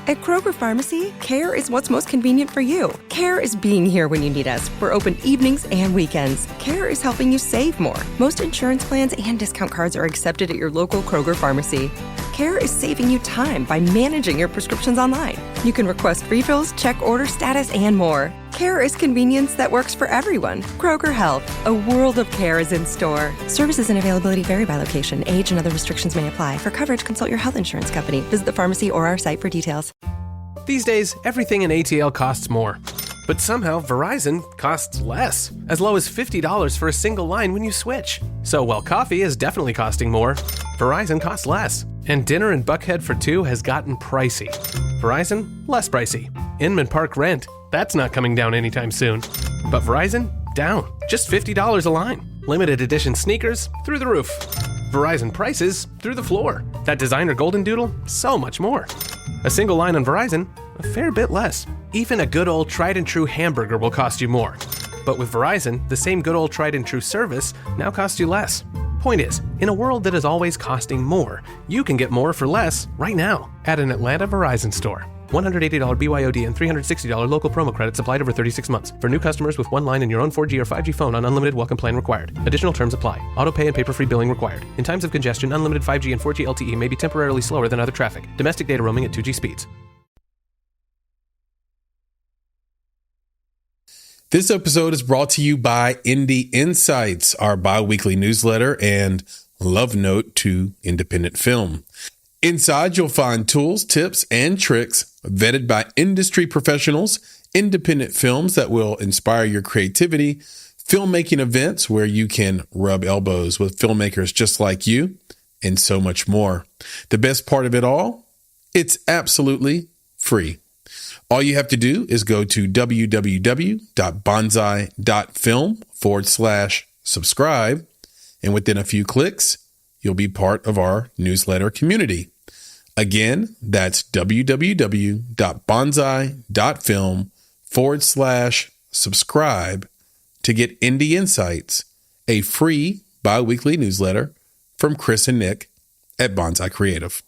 At Kroger Pharmacy, care is what's most convenient for you. Care is being here when you need us. We're open evenings and weekends. Care is helping you save more. Most insurance plans and discount cards are accepted at your local Kroger Pharmacy. Care is saving you time by managing your prescriptions online. You can request refills, check order status, and more. Care is convenience that works for everyone. Kroger Health, a world of care is in store. Services and availability vary by location. Age and other restrictions may apply. For coverage, consult your health insurance company. Visit the pharmacy or our site for details. These days, everything in ATL costs more. But somehow, Verizon costs less. As low as $50 for a single line when you switch. So while coffee is definitely costing more, Verizon costs less. And dinner in Buckhead for two has gotten pricey. Verizon, less pricey. Inman Park rent, that's not coming down anytime soon. But Verizon, down. Just $50 a line. Limited edition sneakers, through the roof. Verizon prices, through the floor. That designer golden doodle, so much more. A single line on Verizon, a fair bit less. Even a good old tried and true hamburger will cost you more. But with Verizon, the same good old tried and true service now costs you less. Point is, in a world that is always costing more, you can get more for less right now at an Atlanta Verizon store. $180 BYOD and $360 local promo credits applied over 36 months. For new customers with one line in your own 4G or 5G phone on unlimited welcome plan required. Additional terms apply. Auto pay and paper-free billing required. In times of congestion, unlimited 5G and 4G LTE may be temporarily slower than other traffic. Domestic data roaming at 2G speeds. This episode is brought to you by Indie Insights, our bi-weekly newsletter and love note to independent film. Inside, you'll find tools, tips, and tricks vetted by industry professionals, independent films that will inspire your creativity, filmmaking events where you can rub elbows with filmmakers just like you, and so much more. The best part of it all, it's absolutely free. All you have to do is go to www.bonsai.film/subscribe, and within a few clicks, you'll be part of our newsletter community. Again, that's www.bonsai.film/subscribe to get Indie Insights, a free bi-weekly newsletter from Chris and Nick at Bonsai Creative.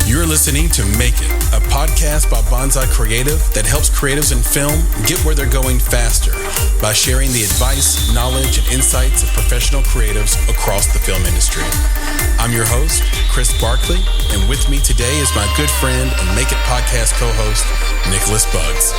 You're listening to Make It, a podcast by Bonsai Creative that helps creatives in film get where they're going faster by sharing the advice, knowledge, and insights of professional creatives across the film industry. I'm your host, Chris Barkley, and with me today is my good friend and Make It podcast co-host, Nicholas Buggs.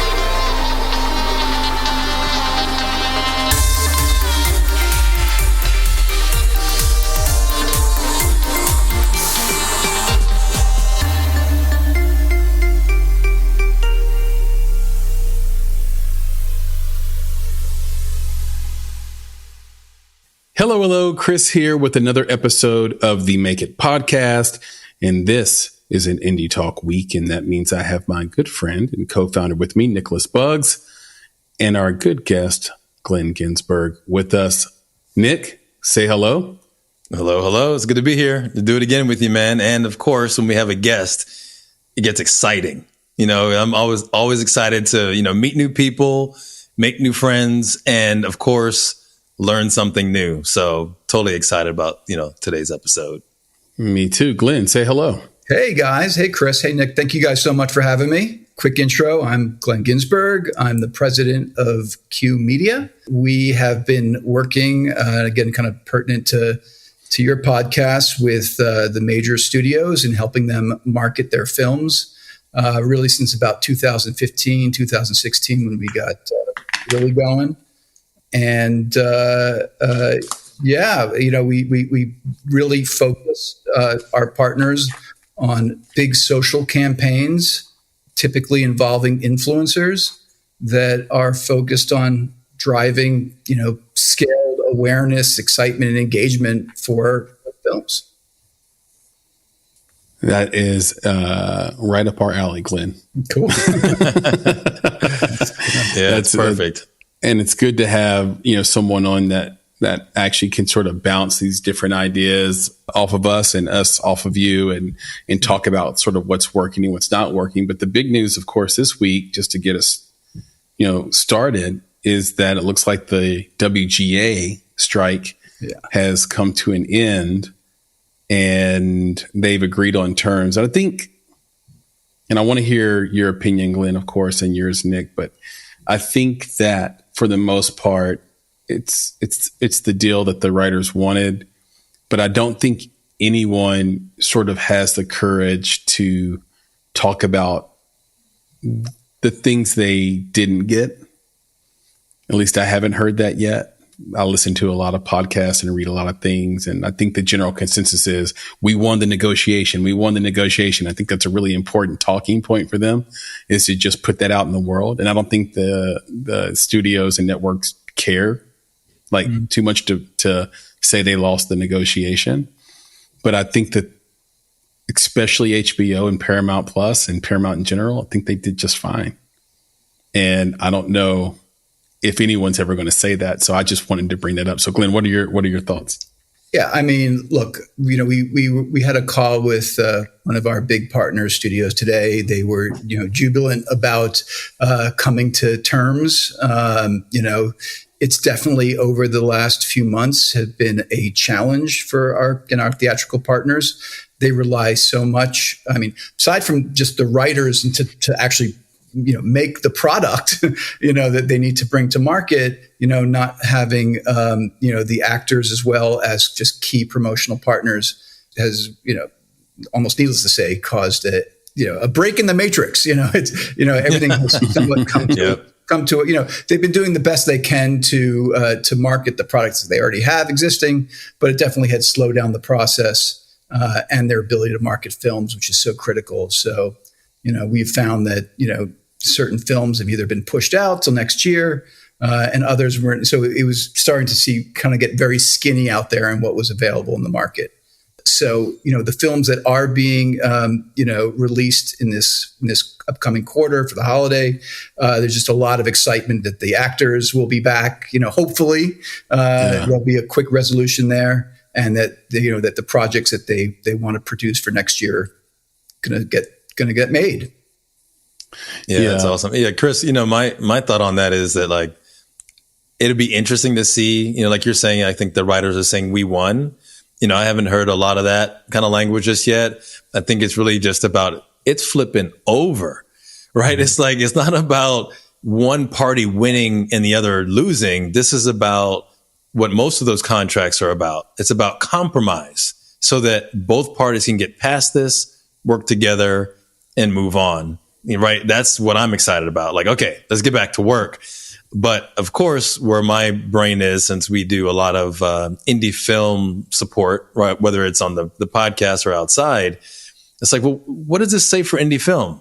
Hello, Chris here with another episode of the Make It podcast. And this is an Indie Talk week. And that means I have my good friend and co-founder with me, Nicholas Buggs, and our good guest, Glenn Ginsberg, with us. Nick, say hello. Hello. It's good to be here to do it again with you, man. And of course, when we have a guest, it gets exciting. You know, I'm always excited to, meet new people, make new friends, and of course, learn something new. So totally excited about, today's episode. Me too. Glenn, say hello. Hey guys. Hey Chris. Hey Nick. Thank you guys so much for having me. Quick intro. I'm Glenn Ginsberg. I'm the president of QYOU Media. We have been working, again, kind of pertinent to your podcast with the major studios and helping them market their films, really since about 2015, 2016, when we got really going. And we really focus our partners on big social campaigns, typically involving influencers that are focused on driving, scaled awareness, excitement, and engagement for films. That is right up our alley, Glenn. Cool. Yeah, that's perfect. And it's good to have, someone on that actually can sort of bounce these different ideas off of us and us off of you and talk about sort of what's working and what's not working. But the big news, of course, this week, just to get us, started, is that it looks like the WGA strike has come to an end, and they've agreed on terms. And I think, and I want to hear your opinion, Glenn, of course, and yours, Nick, but I think that for the most part, it's the deal that the writers wanted, but I don't think anyone sort of has the courage to talk about the things they didn't get. At least I haven't heard that yet. I listen to a lot of podcasts and read a lot of things. And I think the general consensus is we won the negotiation. We won the negotiation. I think that's a really important talking point for them, is to just put that out in the world. And I don't think the studios and networks care too much to say they lost the negotiation. But I think that especially HBO and Paramount Plus and Paramount in general, I think they did just fine. And I don't know if anyone's ever going to say that. So I just wanted to bring that up. So Glenn, what are your thoughts? Yeah, I mean, look, we had a call with one of our big partner studios today. They were, jubilant about coming to terms. It's definitely over the last few months have been a challenge for our theatrical partners. They rely so much. I mean, aside from just the writers and to actually make the product, that they need to bring to market, not having, the actors as well as just key promotional partners has, almost needless to say, caused a break in the matrix. It's, everything has somewhat come to it. They've been doing the best they can to market the products that they already have existing, but it definitely had slowed down the process and their ability to market films, which is so critical. So, we've found that, certain films have either been pushed out till next year and others weren't. So it was starting to kind of get very skinny out there in what was available in the market. So, the films that are being, released in this upcoming quarter for the holiday, there's just a lot of excitement that the actors will be back. Hopefully there'll be a quick resolution there, and that that the projects that they want to produce for next year are gonna get made. Yeah, that's awesome. Yeah, Chris, my thought on that is that it'd be interesting to see, like you're saying, I think the writers are saying we won. I haven't heard a lot of that kind of language just yet. I think it's really just about it's flipping over, right? Mm-hmm. It's not about one party winning and the other losing. This is about what most of those contracts are about. It's about compromise so that both parties can get past this, work together, and move on. Right. That's what I'm excited about. Okay, let's get back to work. But of course, where my brain is, since we do a lot of indie film support, right, whether it's on the podcast or outside, it's well, what does this say for indie film?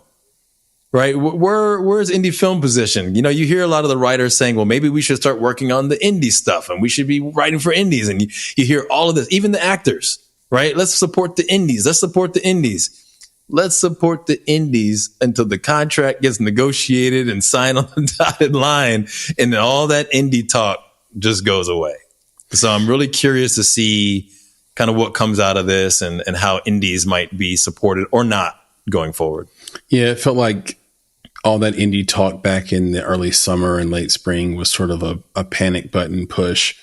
Right. Where is indie film positioned? You hear a lot of the writers saying, well, maybe we should start working on the indie stuff and we should be writing for indies. And you hear all of this, even the actors, right? Let's support the indies. Let's support the indies. Let's support the indies until the contract gets negotiated and signed on the dotted line. And then all that indie talk just goes away. So I'm really curious to see kind of what comes out of this and how indies might be supported or not going forward. Yeah, it felt like all that indie talk back in the early summer and late spring was sort of a panic button push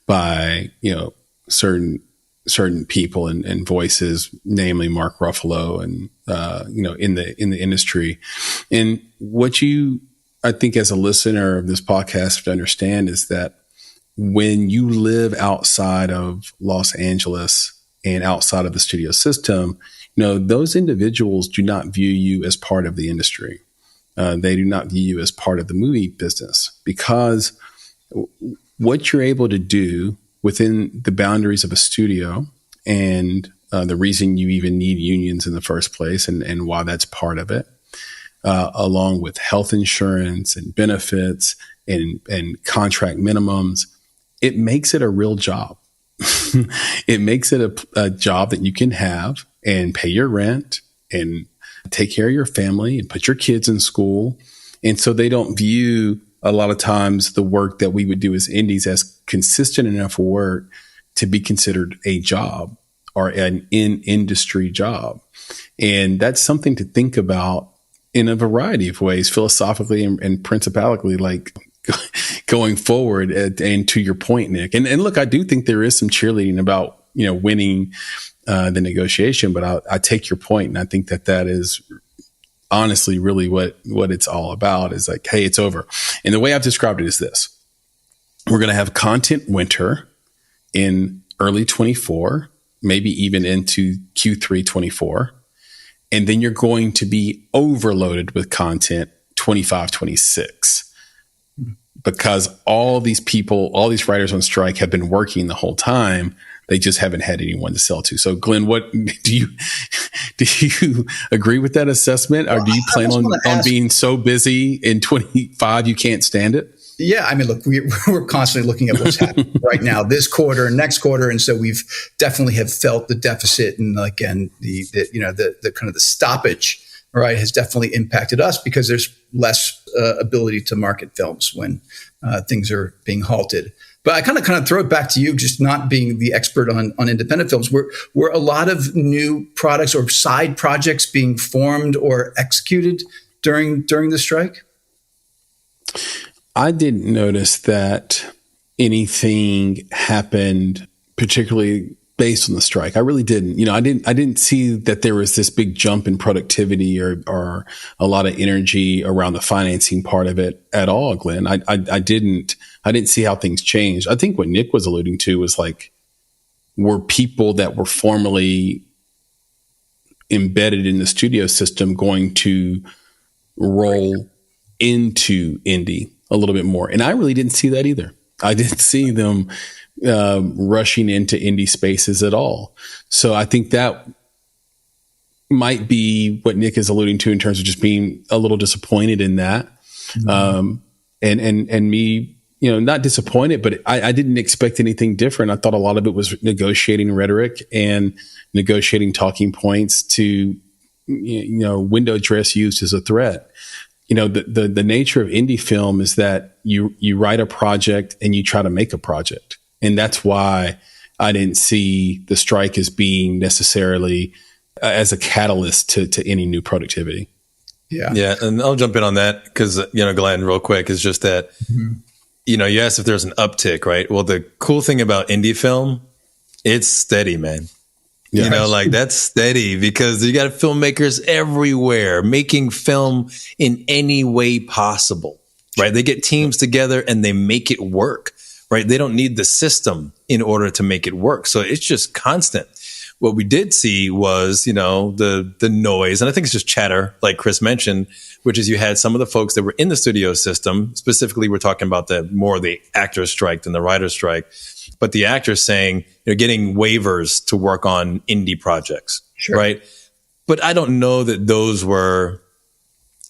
by, certain people and voices, namely Mark Ruffalo and, in the industry. And what I think as a listener of this podcast have to understand is that when you live outside of Los Angeles and outside of the studio system, those individuals do not view you as part of the industry. They do not view you as part of the movie business, because what you're able to do within the boundaries of a studio and the reason you even need unions in the first place and why that's part of it, along with health insurance and benefits and contract minimums, it makes it a real job. It makes it a job that you can have and pay your rent and take care of your family and put your kids in school. And so they don't view a lot of times the work that we would do as indies as consistent enough work to be considered a job or an in-industry job. And that's something to think about in a variety of ways, philosophically and principally. going forward. And to your point, Nick, and look, I do think there is some cheerleading about, winning the negotiation, but I take your point, and I think that is honestly really what it's all about, is like, hey, it's over. And the way I've described it is this: we're going to have content winter in early 24, maybe even into Q3 24. And then you're going to be overloaded with content 25, 26. Because all these people, all these writers on strike have been working the whole time. They just haven't had anyone to sell to. So, Glenn, what do you agree with that assessment, or do you plan on being so busy in 25 you can't stand it? Yeah, I mean, look, we're constantly looking at what's happening right now, this quarter and next quarter, and so we've definitely have felt the deficit, and again, the kind of the stoppage, right, has definitely impacted us because there's less ability to market films when things are being halted. But I kind of throw it back to you, just not being the expert on independent films. Were a lot of new products or side projects being formed or executed during the strike? I didn't notice that anything happened particularly based on the strike. I really didn't. I didn't see that there was this big jump in productivity or a lot of energy around the financing part of it at all, Glenn. I didn't see how things changed. I think what Nick was alluding to was like, were people that were formerly embedded in the studio system going to roll into indie a little bit more? And I really didn't see that either. I didn't see them rushing into indie spaces at all. So I think that might be what Nick is alluding to in terms of just being a little disappointed in that. Mm-hmm. And me, not disappointed, but I didn't expect anything different. I thought a lot of it was negotiating rhetoric and negotiating talking points to, window dress used as a threat. The nature of indie film is that you write a project and you try to make a project. And that's why I didn't see the strike as being necessarily as a catalyst to any new productivity. Yeah. Yeah. And I'll jump in on that because, Glenn, real quick, is just that, you asked if there's an uptick, right? Well, the cool thing about indie film, it's steady, man. Yeah. That's steady because you got filmmakers everywhere making film in any way possible, right? They get teams together and they make it work, right? They don't need the system in order to make it work. So it's just constant. What we did see was, the noise, and I think it's just chatter, like Chris mentioned, which is you had some of the folks that were in the studio system. Specifically, we're talking about the actors' strike than the writers' strike. But the actors saying they're getting waivers to work on indie projects, sure, right? But I don't know that those were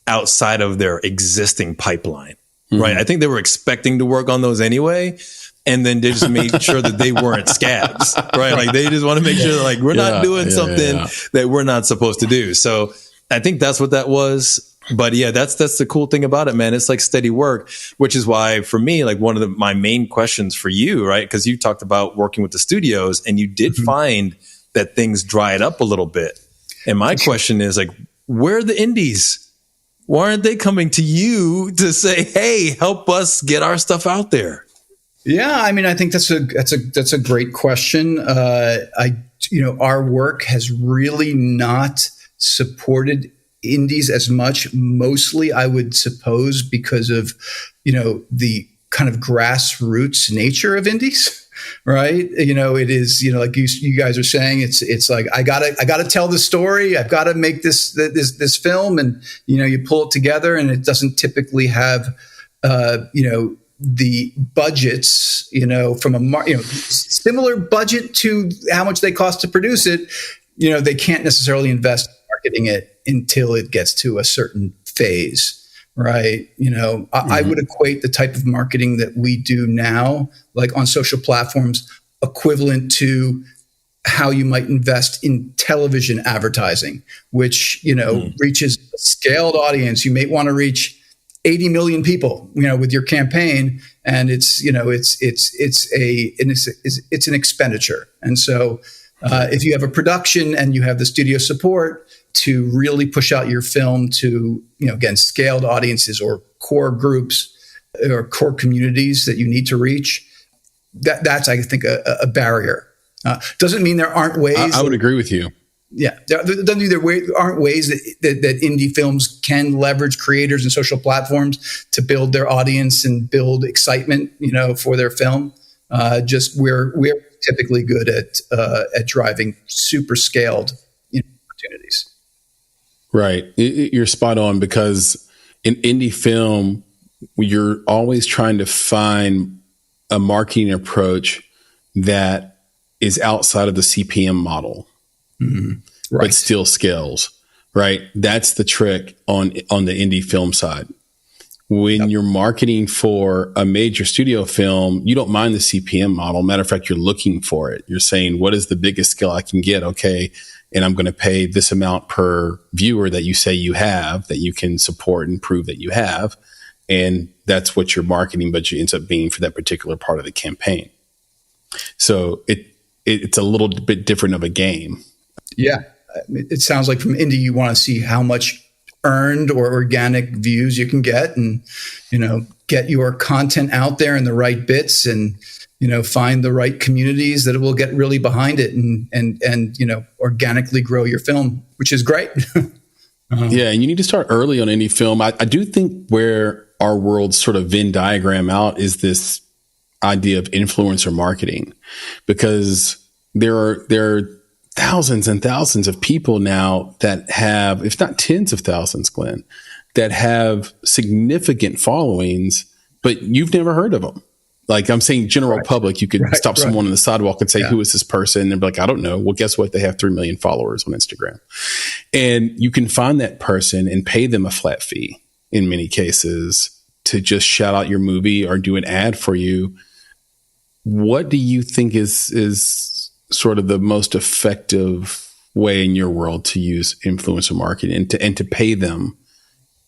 outside of their existing pipeline, right? I think they were expecting to work on those anyway. And then they just made sure that they weren't scabs, right? They just want to make sure that we're not doing something that we're not supposed to do. So I think that's what that was. But yeah, that's the cool thing about it, man. It's like steady work, which is why for me, one of my main questions for you, right? Because you talked about working with the studios and you did find that things dried up a little bit. And my question is where are the indies? Why aren't they coming to you to say, hey, help us get our stuff out there? Yeah, I mean, I think that's a great question. Our work has really not supported indies as much, mostly I would suppose because of, the kind of grassroots nature of indies, right? It is, like you guys are saying, it's like, I gotta tell the story. I've got to make this film, and, you pull it together, and it doesn't typically have, the budgets, from a similar budget to how much they cost to produce it. They can't necessarily invest in marketing it until it gets to a certain phase, right? I would equate the type of marketing that we do now, like on social platforms, equivalent to how you might invest in television advertising, which, reaches a scaled audience. You may want to reach 80 million people, with your campaign, and it's an expenditure. And so, if you have a production and you have the studio support to really push out your film to, again, scaled audiences or core groups, or core communities that you need to reach, that's, I think, a barrier. Doesn't mean there aren't ways. I would agree with you. Yeah, there aren't ways that indie films can leverage creators and social platforms to build their audience and build excitement, for their film. Just we're typically good at driving super scaled opportunities. Right, you're spot on, because in indie film, you're always trying to find a marketing approach that is outside of the CPM model. Mm-hmm. Right. But still scales, right? That's the trick on the indie film side. When you're marketing for a major studio film, you don't mind the CPM model. Matter of fact, you're looking for it. You're saying, what is the biggest scale I can get? Okay. And I'm going to pay this amount per viewer that you say you have, that you can support and prove that you have. And that's what your marketing budget ends up being for that particular part of the campaign. So it's a little bit different of a game. Yeah. It sounds like from indie, you want to see how much earned or organic views you can get, and, get your content out there in the right bits, and, find the right communities that will get really behind it, and organically grow your film, which is great. Yeah. And you need to start early on indie film. I do think where our world's sort of Venn diagram out is this idea of influencer marketing, because there are thousands and thousands of people now that have, if not tens of thousands, Glenn, that have significant followings, but you've never heard of them. Like, I'm saying general public, you could stop someone on the sidewalk and say, who is this person? And they're like, I don't know. Well, guess what? They have 3 million followers on Instagram. And you can find that person and pay them a flat fee in many cases to just shout out your movie or do an ad for you. What do you think is sort of the most effective way in your world to use influencer marketing and to pay them?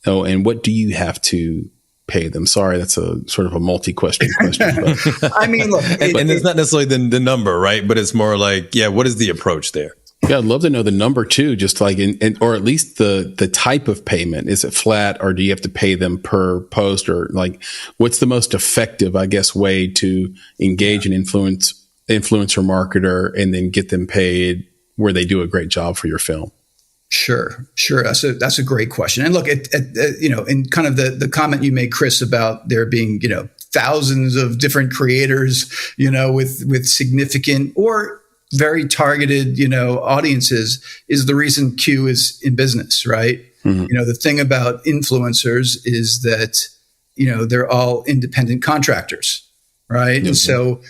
Oh, and what do you have to pay them? Sorry, that's a sort of a multi-question question. But. I mean, look, and it's not necessarily the number, right? But it's more like, what is the approach there? Yeah, I'd love to know the number too, just like, or at least the type of payment. Is it flat, or do you have to pay them per post, or like, what's the most effective, I guess, way to engage an influencer marketer and then get them paid where they do a great job for your film? Sure. That's a great question. And look, in kind of the comment you made, Chris, about there being, thousands of different creators, with significant or very targeted, audiences, is the reason Q is in business, right? Mm-hmm. The thing about influencers is that, they're all independent contractors, right? Mm-hmm. And so,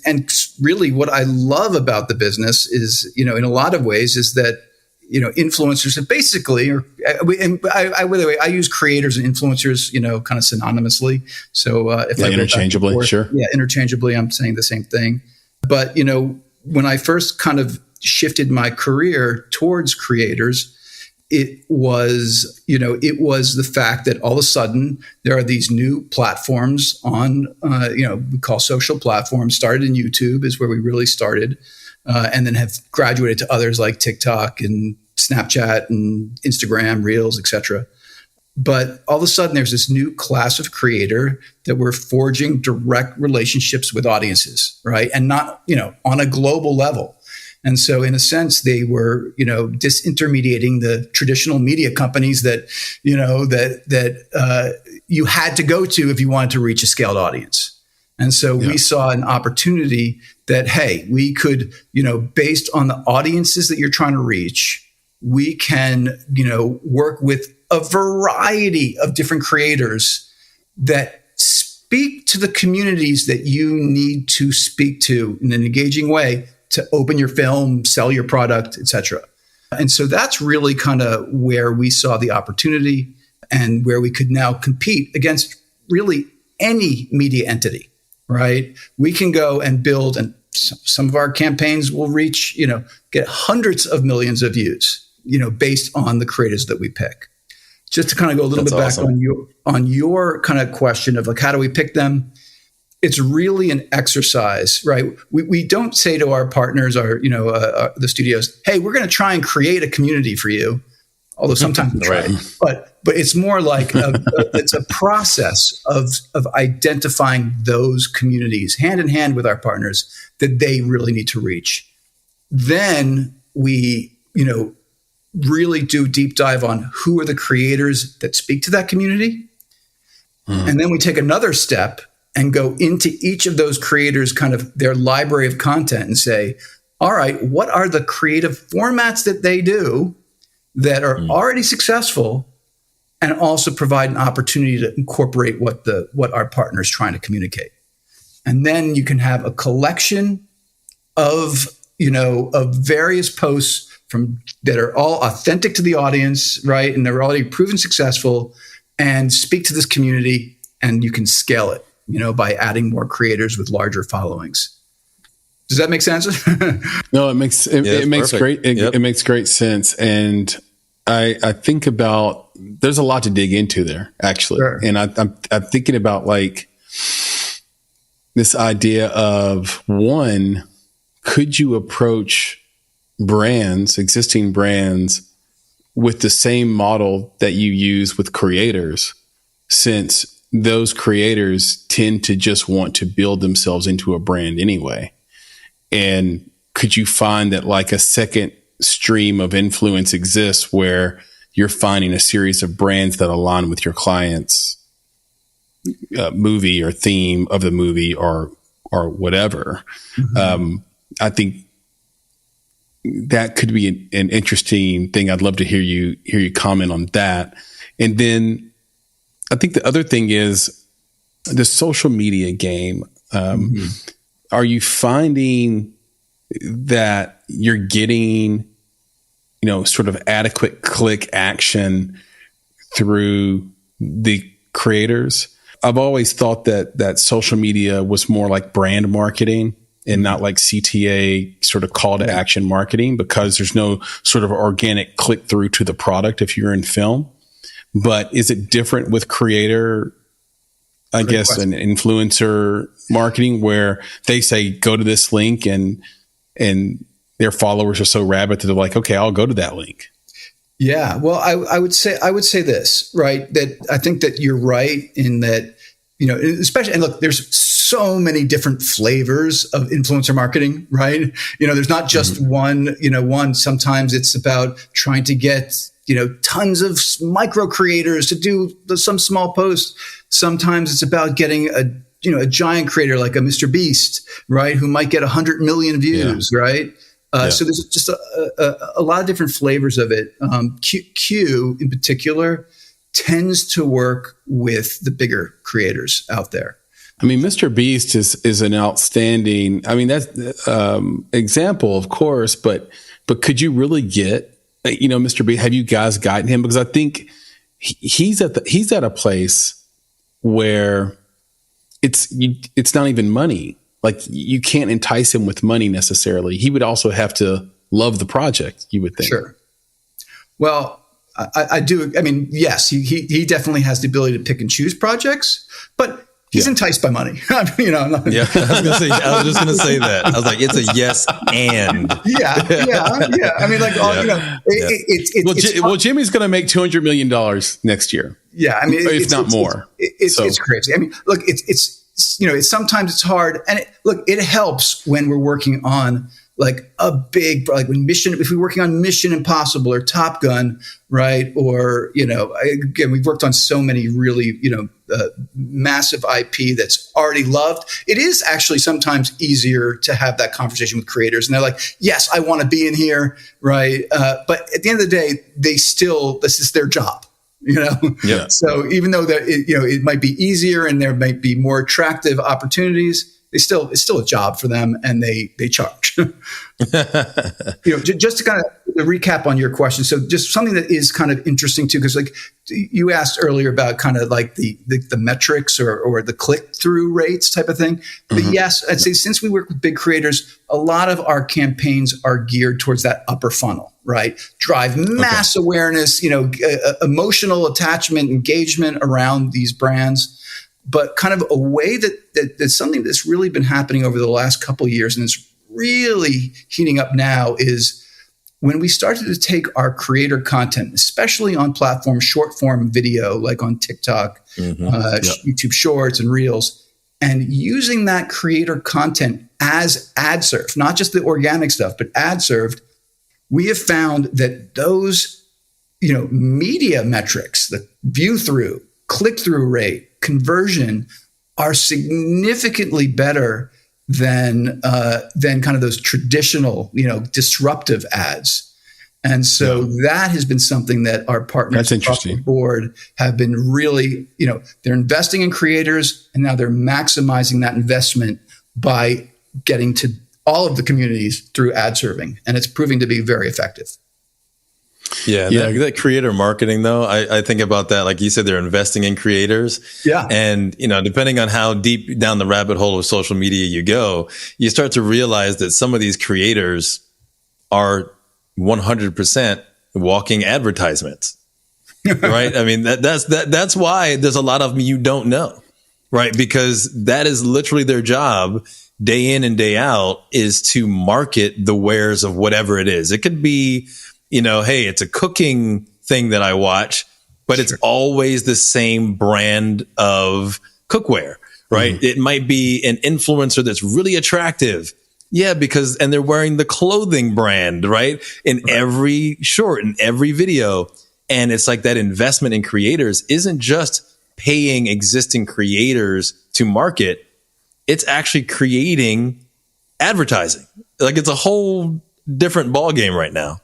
and really what I love about the business is, in a lot of ways, is that, influencers have basically, by the way, I use creators and influencers, kind of synonymously. So if I interchangeably, sure. Yeah, interchangeably, I'm saying the same thing. But, when I first kind of shifted my career towards creators, it was the fact that all of a sudden there are these new platforms on, we call social platforms. Started in YouTube is where we really started, and then have graduated to others like TikTok and Snapchat and Instagram, Reels, etc. But all of a sudden there's this new class of creator that were forging direct relationships with audiences, right? And not, on a global level. And so in a sense, they were, disintermediating the traditional media companies that, you had to go to if you wanted to reach a scaled audience. And so we saw an opportunity that, hey, we could, based on the audiences that you're trying to reach, we can, work with a variety of different creators that speak to the communities that you need to speak to in an engaging way to open your film, sell your product, etc. And so that's really kind of where we saw the opportunity and where we could now compete against really any media entity, right? We can go and build, and some of our campaigns will reach, get hundreds of millions of views, based on the creators that we pick. Just to kind of go a little bit back on your kind of question of like, how do we pick them? It's really an exercise, right? We don't say to our partners or, the studios, hey, we're going to try and create a community for you. Although sometimes we try, but but it's more like it's a process of identifying those communities hand in hand with our partners that they really need to reach. Then we, really do deep dive on who are the creators that speak to that community. And then we take another step and go into each of those creators, kind of their library of content, and say, all right, what are the creative formats that they do that are already successful, and also provide an opportunity to incorporate what our partner is trying to communicate. And then you can have a collection of various posts that are all authentic to the audience, right? And they're already proven successful and speak to this community, and you can scale it, by adding more creators with larger followings. Does that make sense? No, it makes it makes great sense. And I think about, there's a lot to dig into there, actually. Sure. And I'm thinking about like this idea of, one, could you approach existing brands with the same model that you use with creators, since those creators tend to just want to build themselves into a brand anyway? And could you find that like a second stream of influence exists where you're finding a series of brands that align with your client's movie or theme of the movie or whatever? I think that could be an interesting thing. I'd love to hear you comment on that. And then I think the other thing is the social media game. Are you finding that you're getting, sort of adequate click action through the creators? I've always thought that social media was more like brand marketing and not like CTA sort of call to action marketing, because there's no sort of organic click through to the product if you're in film. But is it different with creator, I guess, an influencer marketing, where they say, go to this link, and their followers are so rabid that they're like, okay, I'll go to that link? Yeah. Well, I would say this, right? That I think that you're right in that, especially, and look, there's so many different flavors of influencer marketing, right? There's not just one, sometimes it's about trying to get, tons of micro creators to do some small post. Sometimes it's about getting a giant creator like a Mr. Beast, right? Who might get 100 million views, right? So there's just a lot of different flavors of it. Q in particular tends to work with the bigger creators out there. I mean, Mr. Beast is an outstanding, that's example, of course, but could you really get, Mr. Beast? Have you guys gotten him? Because I think he's at a place where it's not even money. Like, you can't entice him with money necessarily. He would also have to love the project, you would think. Sure. Well, I do. I mean, yes, he definitely has the ability to pick and choose projects, but he's enticed by money. I was just gonna say that. I was like, it's a yes and. Yeah. I mean, like, well, Jimmy's going to make $200 million next year. Yeah, I mean, if not more. It's crazy. I mean, look, it's sometimes it's hard, and it helps when we're working on like a big, like if we're working on Mission Impossible or Top Gun, right? Or, again, we've worked on so many really, massive IP that's already loved. It is actually sometimes easier to have that conversation with creators. And they're like, yes, I want to be in here, right? But at the end of the day, this is their job. Yeah. So even though that it might be easier and there might be more attractive opportunities, it's still a job for them, and they charge. Just to kind of recap on your question. So just something that is kind of interesting too, because like you asked earlier about kind of like the metrics or the click through rates type of thing. But yes, I'd say since we work with big creators, a lot of our campaigns are geared towards that upper funnel, right? Drive mass awareness, emotional attachment, engagement around these brands. But kind of a way that's something that's really been happening over the last couple of years, and it's really heating up now, is when we started to take our creator content, especially on platforms, short form video, like on TikTok, YouTube Shorts and Reels, and using that creator content as ad served, not just the organic stuff, but ad served, we have found that those, media metrics, the view through, click through rate, conversion are significantly better than kind of those traditional, disruptive ads. And so that has been something that our partners across the board have been really, they're investing in creators, and now they're maximizing that investment by getting to all of the communities through ad serving. And it's proving to be very effective. Yeah. That creator marketing, though, I think about that. Like you said, they're investing in creators. Yeah. And, depending on how deep down the rabbit hole of social media you go, you start to realize that some of these creators are 100% walking advertisements, right? I mean, that's why there's a lot of them you don't know, right? Because that is literally their job day in and day out, is to market the wares of whatever it is. It could be, hey, it's a cooking thing that I watch, but it's always the same brand of cookware, right? Mm-hmm. It might be an influencer that's really attractive. Yeah, and they're wearing the clothing brand, right? In every short, in every video. And it's like that investment in creators isn't just paying existing creators to market. It's actually creating advertising. Like, it's a whole different ballgame right now.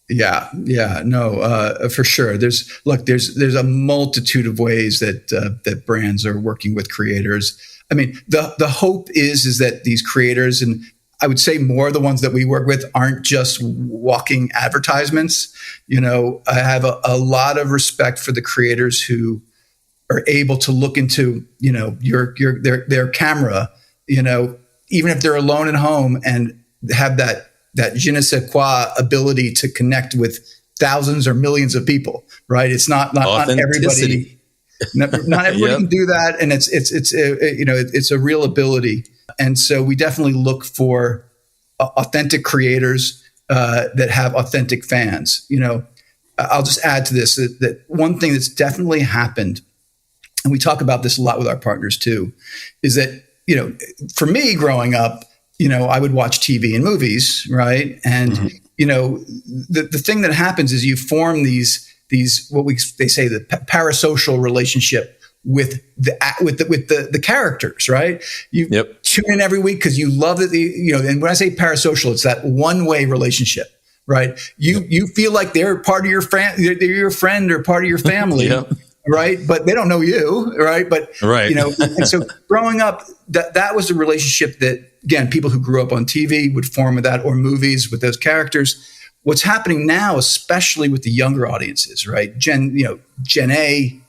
Yeah, no, for sure. There's a multitude of ways that brands are working with creators. I mean, the hope is that these creators, and I would say more the ones that we work with, aren't just walking advertisements. I have a lot of respect for the creators who are able to look into, their camera, even if they're alone at home, and have that je ne sais quoi ability to connect with thousands or millions of people, right? It's not everybody. Not everybody can do that, and it's a real ability. And so we definitely look for authentic creators that have authentic fans. I'll just add to this that one thing that's definitely happened, and we talk about this a lot with our partners too, is that, for me growing up, I would watch TV and movies, right? And, the thing that happens is you form these they say the parasocial relationship with the characters, right? You tune in every week because you love it. And when I say parasocial, it's that one-way relationship, right? You feel like they're part of your friend, they're your friend or part of your family, right? But they don't know you, right? But and so growing up, that was the relationship that, again, people who grew up on TV would form with that, or movies with those characters. What's happening now, especially with the younger audiences, right? Gen A,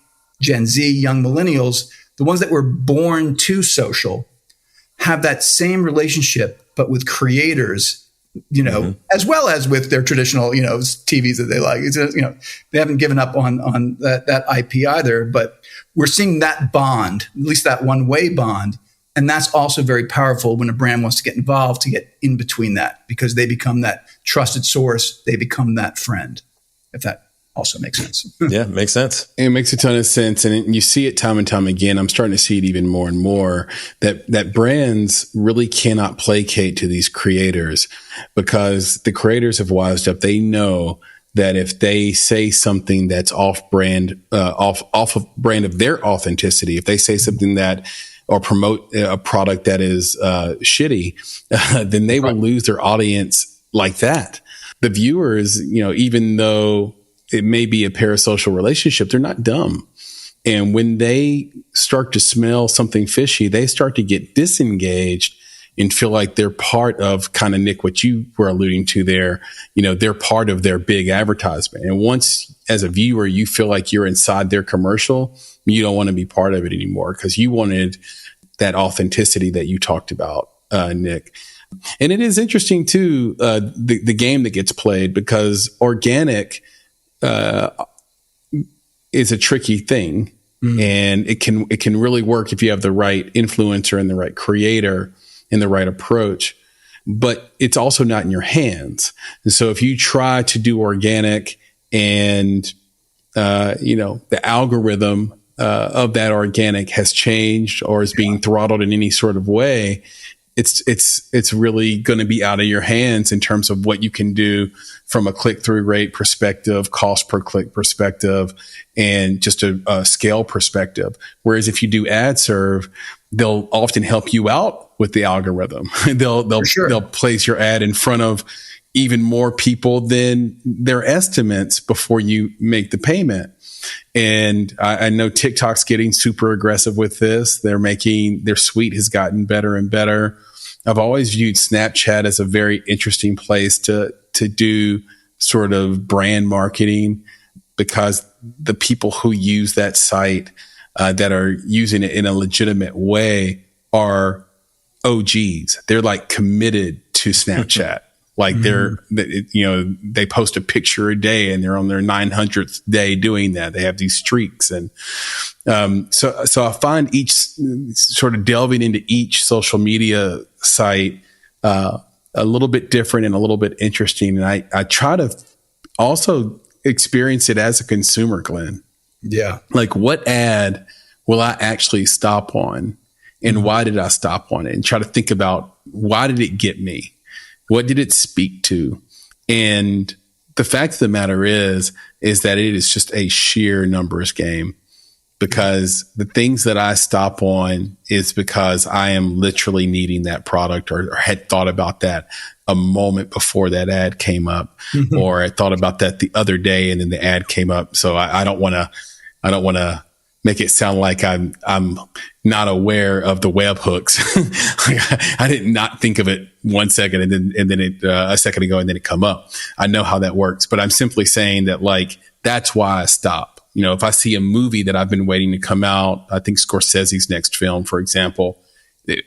Gen Z, young millennials, the ones that were born to social, have that same relationship, but with creators, as well as with their traditional, TVs that they like. They haven't given up on that IP either, but we're seeing that bond, at least that one-way bond. And that's also very powerful when a brand wants to get involved, to get in between that, because they become that trusted source. They become that friend, if that also makes sense. Yeah, makes sense. It makes a ton of sense. And you see it time and time again. I'm starting to see it even more and more, that brands really cannot placate to these creators, because the creators have wised up. They know that if they say something that's off brand, off of brand of their authenticity, if they say something that, or promote a product that is shitty, then they will lose their audience like that. The viewers, even though it may be a parasocial relationship, they're not dumb. And when they start to smell something fishy, they start to get disengaged and feel like they're part of, kind of, Nick, what you were alluding to there, they're part of their big advertisement. And once, as a viewer, you feel like you're inside their commercial, you don't want to be part of it anymore, because you wanted that authenticity that you talked about, Nick. And it is interesting too, the game that gets played, because organic is a tricky thing, and it can really work if you have the right influencer and the right creator and the right approach. but it's also not in your hands. And so if you try to do organic and, the algorithm of that organic has changed or is being throttled in any sort of way, it's really going to be out of your hands in terms of what you can do from a click-through rate perspective, cost per click perspective, and just a scale perspective. Whereas if you do ad serve, they'll often help you out with the algorithm. They'll place your ad in front of even more people than their estimates before you make the payment. And I know TikTok's getting super aggressive with this. Their suite has gotten better and better. I've always viewed Snapchat as a very interesting place to do sort of brand marketing, because the people who use that site that are using it in a legitimate way are OGs. They're like committed to Snapchat. Like they post a picture a day and they're on their 900th day doing that. They have these streaks. And, so I find each sort of delving into each social media site, a little bit different and a little bit interesting. And I try to also experience it as a consumer, Glenn. Yeah. Like, what ad will I actually stop on, and why did I stop on it? And try to think about, why did it get me? What did it speak to? And the fact of the matter is that it is just a sheer numbers game, because the things that I stop on is because I am literally needing that product, or had thought about that a moment before that ad came up, or I thought about that the other day and then the ad came up. So I don't want to make it sound like I'm not aware of the webhooks. I did not think of it 1 second and then it a second ago, and then it come up. I know how that works, but I'm simply saying that, like, that's why I stop. If I see a movie that I've been waiting to come out, I think Scorsese's next film, for example,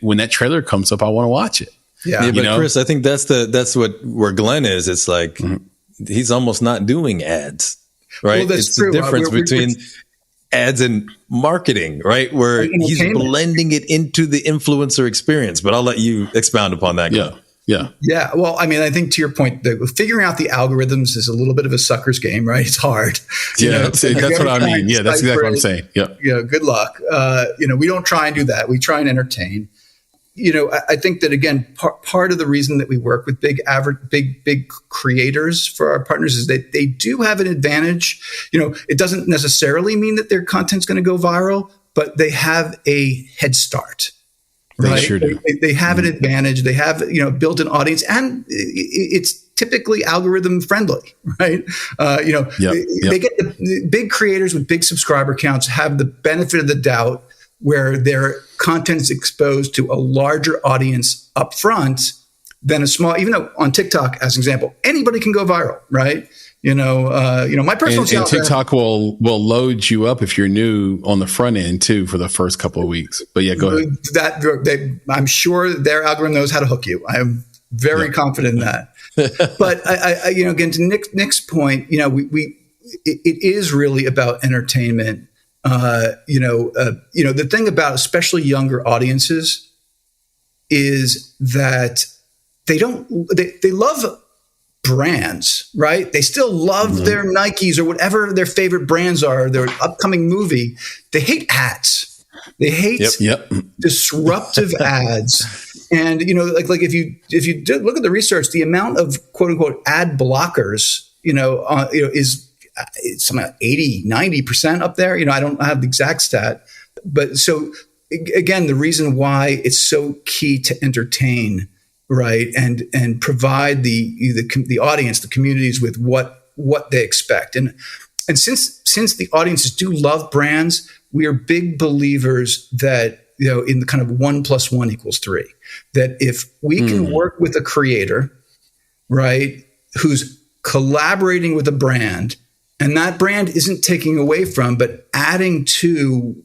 when that trailer comes up, I want to watch it. Yeah, but Chris, I think that's where Glenn is. It's like he's almost not doing ads, right? Well, that's it's true. the difference between ads and marketing, right? Where he's blending it into the influencer experience. But I'll let you expound upon that. Yeah. Well, I mean, I think to your point, figuring out the algorithms is a little bit of a sucker's game, right? It's hard. That's what I mean. Yeah, that's exactly what I'm saying. Yeah. Good luck. We don't try and do that. We try and entertain. I think that, again, part of the reason that we work with big creators for our partners is that they do have an advantage. It doesn't necessarily mean that their content's going to go viral, but they have a head start. Right? They sure do. They have an advantage. They have, built-in audience, and it's typically algorithm friendly, right? They get the big creators with big subscriber counts have the benefit of the doubt, where their content is exposed to a larger audience up front than a small, even though on TikTok, as an example, anybody can go viral, right? My personal and TikTok will load you up if you're new on the front end too for the first couple of weeks. But yeah, go ahead. I'm sure their algorithm knows how to hook you. I am very confident in that. But I again, to Nick's point, it is really about entertainment. The thing about especially younger audiences is that they love brands, right? They still love their Nikes or whatever their favorite brands are, their upcoming movie. They hate ads. They hate disruptive ads. And, like if you look at the research, the amount of quote unquote ad blockers, is it's something like 80, 90% up there. I don't have the exact stat, but so again, the reason why it's so key to entertain, right, and provide the audience, the communities with what they expect, and since the audiences do love brands, we are big believers that in the kind of 1 + 1 = 3. That if we can work with a creator, right, who's collaborating with a brand, and that brand isn't taking away from, but adding to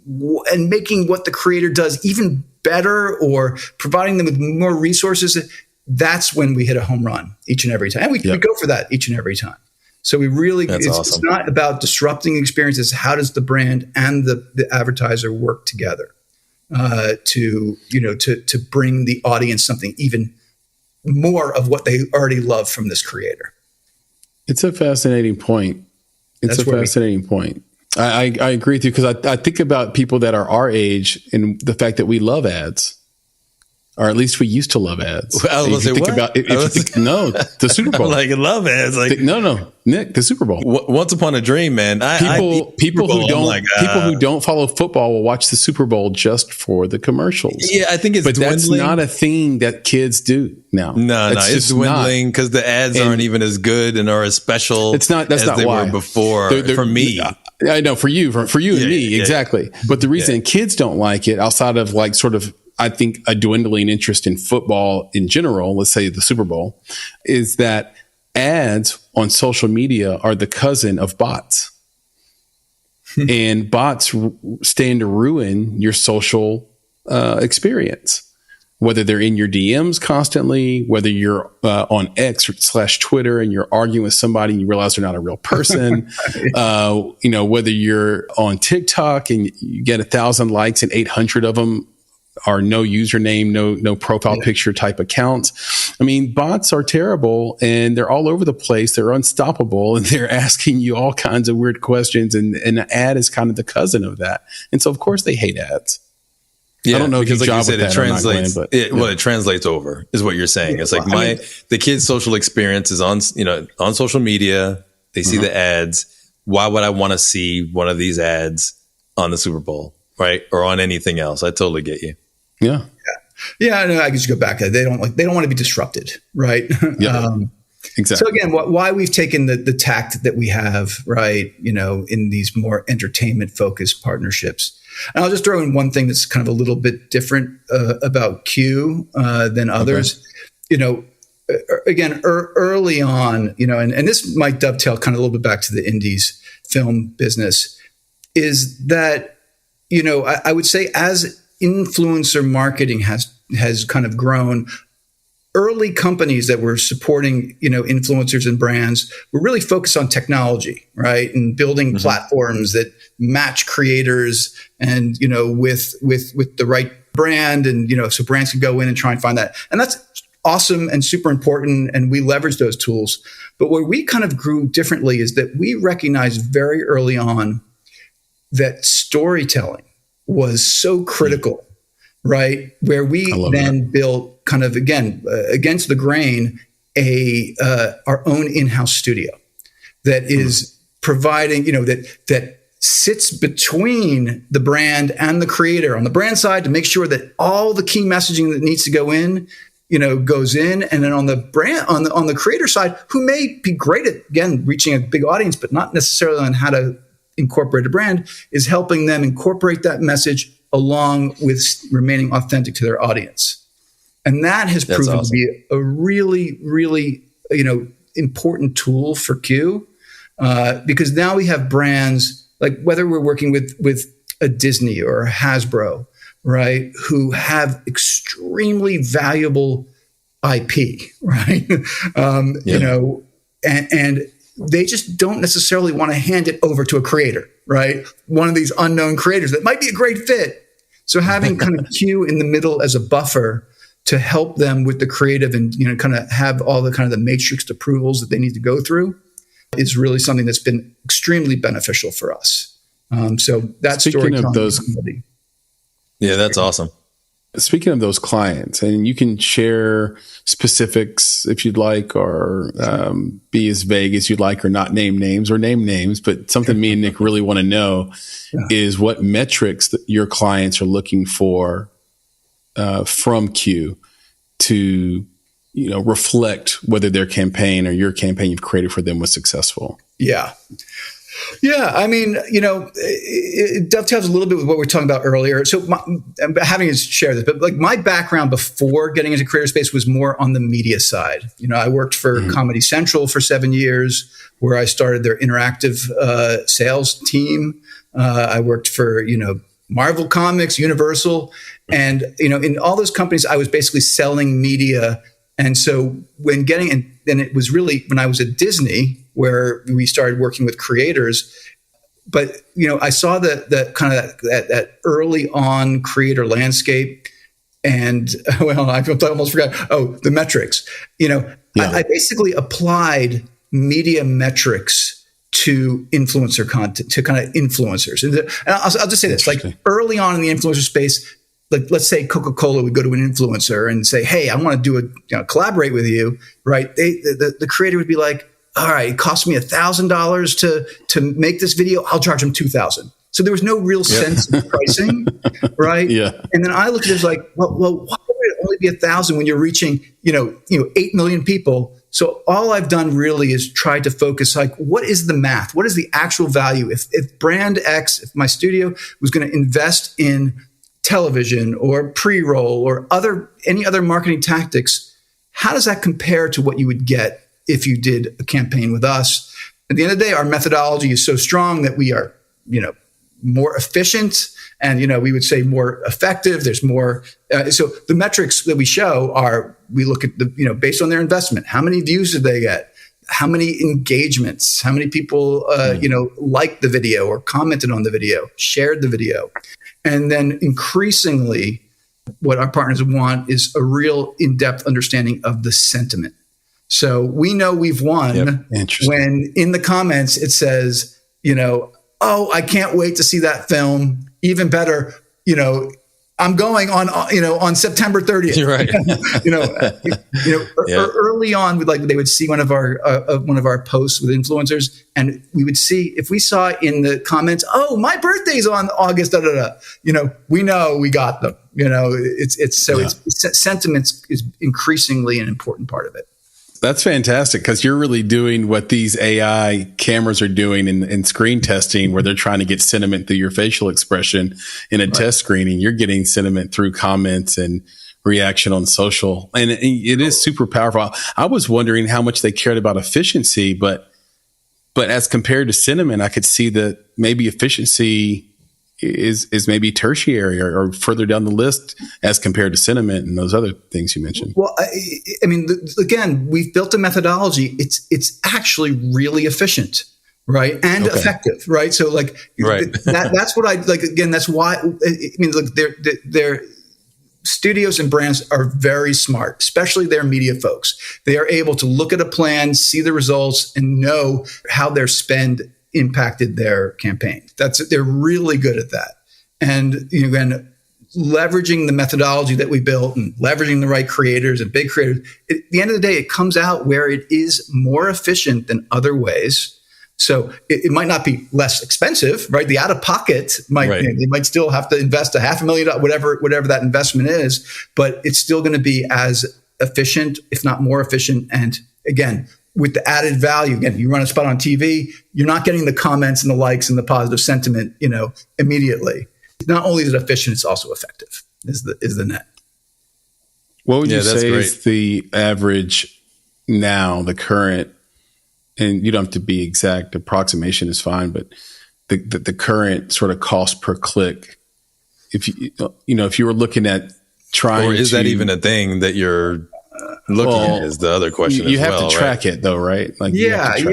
and making what the creator does even better, or providing them with more resources, that's when we hit a home run each and every time. And we go for that each and every time. So we really, it's not about disrupting experiences. How does the brand and the advertiser work together to bring the audience something even more of what they already love from this creator. It's a fascinating point. I agree with you, because I think about people that are our age and the fact that we love ads. Or at least we used to love ads. I was going to say, no, the Super Bowl. Like, I love ads. Like, no, Nick, the Super Bowl. Once upon a dream, man. People who don't follow football will watch the Super Bowl just for the commercials. Yeah, I think it's but dwindling. That's not a thing that kids do now. No, it's dwindling because the ads aren't even as good and are as special. It's not. That's as not they why. were before. For me, I know for you and me exactly. Yeah. But the reason kids don't like it, outside of like sort of, I think, a dwindling interest in football in general, let's say the Super Bowl, is that ads on social media are the cousin of bots. And bots stand to ruin your social experience, whether they're in your DMs constantly, whether you're on X/Twitter and you're arguing with somebody and you realize they're not a real person, whether you're on TikTok and you get 1,000 likes and 800 of them are no username, no profile picture type accounts. I mean, bots are terrible and they're all over the place. They're unstoppable and they're asking you all kinds of weird questions. And an ad is kind of the cousin of that. And so, of course, they hate ads. Yeah, I don't know because if you like you said, it translates. Glenn, It translates over is what you're saying. It's like the kids' social experience is on social media. They see the ads. Why would I want to see one of these ads on the Super Bowl, right, or on anything else? I totally get you. Yeah. I know. I can just go back. They don't want to be disrupted, right? Yeah. Exactly. So again, why we've taken the tact that we have, right? In these more entertainment focused partnerships. And I'll just throw in one thing that's kind of a little bit different about Q than others. Okay. Again, early on, and this might dovetail kind of a little bit back to the indies film business, is that I would say as influencer marketing has kind of grown, early companies that were supporting, influencers and brands were really focused on technology, right? And building platforms that match creators and, with the right brand. And, so brands can go in and try and find that. And that's awesome and super important. And we leverage those tools. But where we kind of grew differently is that we recognized very early on that storytelling was so critical, right? Where we then built kind of, again, against the grain, our own in-house studio that is providing, that sits between the brand and the creator on the brand side to make sure that all the key messaging that needs to go in, goes in. And then on the brand, on the creator side, who may be great at, again, reaching a big audience, but not necessarily on how to incorporate a brand, is helping them incorporate that message along with remaining authentic to their audience. And that has proven to be a really, really, important tool for Q, because now we have brands like whether we're working with a Disney or a Hasbro, right, who have extremely valuable IP, right? And they just don't necessarily want to hand it over to a creator, right? One of these unknown creators that might be a great fit. So having kind of Q in the middle as a buffer to help them with the creative and, kind of have all the kind of the matrixed approvals that they need to go through is really something that's been extremely beneficial for us. So that's speaking of those. Yeah, that's awesome. Speaking of those clients, and you can share specifics if you'd like, or be as vague as you'd like, or not name names or name names, but something me and Nick really want to know is what metrics that your clients are looking for from Q to, reflect whether their campaign or your campaign you've created for them was successful. Yeah. Yeah, I mean, it dovetails a little bit with what we were talking about earlier. So I'm having to share this, but like my background before getting into creator space was more on the media side. I worked for Comedy Central for 7 years, where I started their interactive sales team. I worked for, Marvel Comics, Universal, and, in all those companies, I was basically selling media. And so when it was really when I was at Disney, where we started working with creators. But, I saw that kind of that early on creator landscape And well, I almost forgot. Oh, the metrics. I basically applied media metrics to influencer content, to kind of influencers. And I'll just say this, like early on in the influencer space, like let's say Coca-Cola would go to an influencer and say, hey, I want to do collaborate with you, right? The creator would be like, all right, it cost me $1,000 to make this video. I'll charge them $2,000. So there was no real sense of pricing, right? Yeah. And then I looked at it as like, well, why would it only be $1,000 when you're reaching, 8 million people? So all I've done really is try to focus, like, what is the math? What is the actual value? If brand X, if my studio was going to invest in television or pre-roll or any other marketing tactics, how does that compare to what you would get if you did a campaign with us? At the end of the day, our methodology is so strong that we are, more efficient and, we would say more effective. There's more. So the metrics that we show we look at based on their investment, how many views did they get? How many engagements? How many people, liked the video or commented on the video, shared the video? And then increasingly what our partners want is a real in-depth understanding of the sentiment. So we know we've won when in the comments it says, oh, I can't wait to see that film. Even better, I'm going on September 30th. You're right. Early on, they would see one of our posts with influencers, and we would see if we saw in the comments, oh, my birthday's on August, we know we got them. It's sentiments is increasingly an important part of it. That's fantastic because you're really doing what these AI cameras are doing in screen testing, where they're trying to get sentiment through your facial expression in a test screening. You're getting sentiment through comments and reaction on social. And it is super powerful. I was wondering how much they cared about efficiency, but as compared to sentiment, I could see that maybe efficiency is maybe tertiary or further down the list as compared to sentiment and those other things you mentioned. Well, again, we've built a methodology. It's actually really efficient, right, and effective, right? So, that's what I like. Again, that's why. Look, their studios and brands are very smart, especially their media folks. They are able to look at a plan, see the results, and know how their spend impacted their campaign. They're really good at that. And again, leveraging the methodology that we built and leveraging the right creators and big creators, at the end of the day, it comes out where it is more efficient than other ways. So it might not be less expensive, right? The out-of-pocket they might still have to invest $500,000, whatever that investment is, but it's still going to be as efficient, if not more efficient. And again, with the added value, again, you run a spot on TV, you're not getting the comments and the likes and the positive sentiment, immediately. Not only is it efficient, it's also effective. Is the net. What would you say is the average now, the current, and you don't have to be exact, approximation is fine, but the current sort of cost per click, if you were looking at trying, or is that even a thing that you're looking at, is the other question. You have to track it though, right? Like, yeah. Well,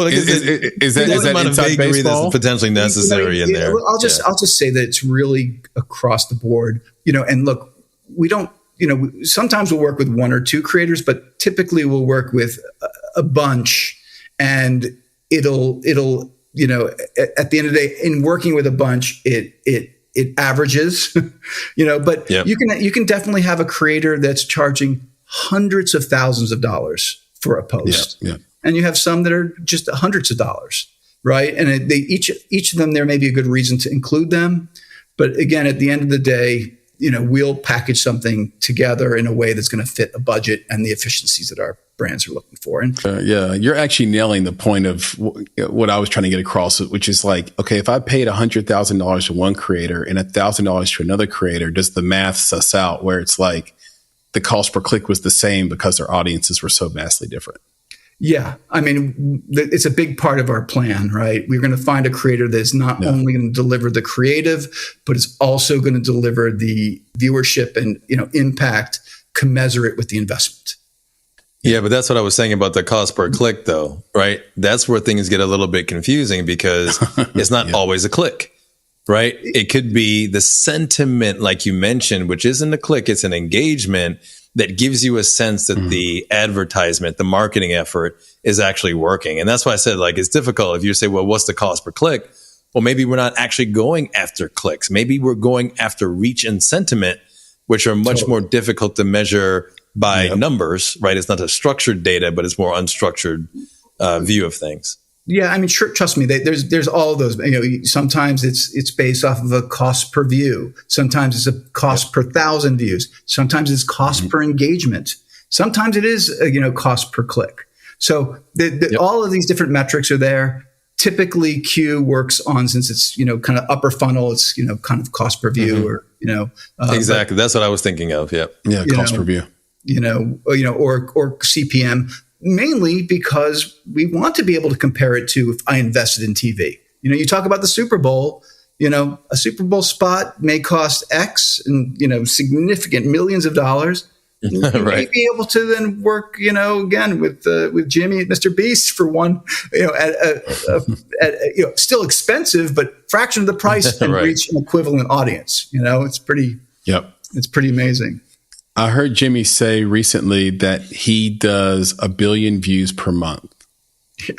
is that inside baseball? That's potentially necessary in there. I'll just say that it's really across the board, and look, we don't, sometimes we'll work with one or two creators, but typically we'll work with a bunch, and it'll, at the end of the day, in working with a bunch, it averages, but you can definitely have a creator that's charging hundreds of thousands of dollars for a post. Yeah. And you have some that are just hundreds of dollars, right? And each of them, there may be a good reason to include them. But again, at the end of the day, we'll package something together in a way that's going to fit a budget and the efficiencies that our brands are looking for. And you're actually nailing the point of what I was trying to get across, which is like, okay, if I paid $100,000 to one creator and $1,000 to another creator, does the math suss out where it's like the cost per click was the same because their audiences were so vastly different? Yeah. It's a big part of our plan, right? We're going to find a creator that's not only going to deliver the creative, but it's also going to deliver the viewership and, impact commensurate with the investment. Yeah, but that's what I was saying about the cost per click though, right? That's where things get a little bit confusing because it's not always a click. right? It could be the sentiment, like you mentioned, which isn't a click, it's an engagement that gives you a sense that the advertisement, the marketing effort is actually working. And that's why I said, like, it's difficult if you say, well, what's the cost per click? Well, maybe we're not actually going after clicks. Maybe we're going after reach and sentiment, which are much more difficult to measure by numbers, right? It's not a structured data, but it's more unstructured view of things. Yeah, I mean, sure, trust me. There's all of those. Sometimes it's based off of a cost per view. Sometimes it's a cost per 1,000 views. Sometimes it's cost per engagement. Sometimes it is cost per click. So all of these different metrics are there. Typically, Q works on, since it's kind of upper funnel. It's kind of cost per view, or exactly. That's what I was thinking of. Yeah, cost per view. Or CPM. Mainly because we want to be able to compare it to if I invested in TV. You talk about the Super Bowl, a Super Bowl spot may cost X and, significant millions of dollars. You may be able to then work, again with Jimmy at Mr. Beast for one, at still expensive, but fraction of the price and reach an equivalent audience. It's pretty amazing. I heard Jimmy say recently that he does 1 billion views per month. Yeah.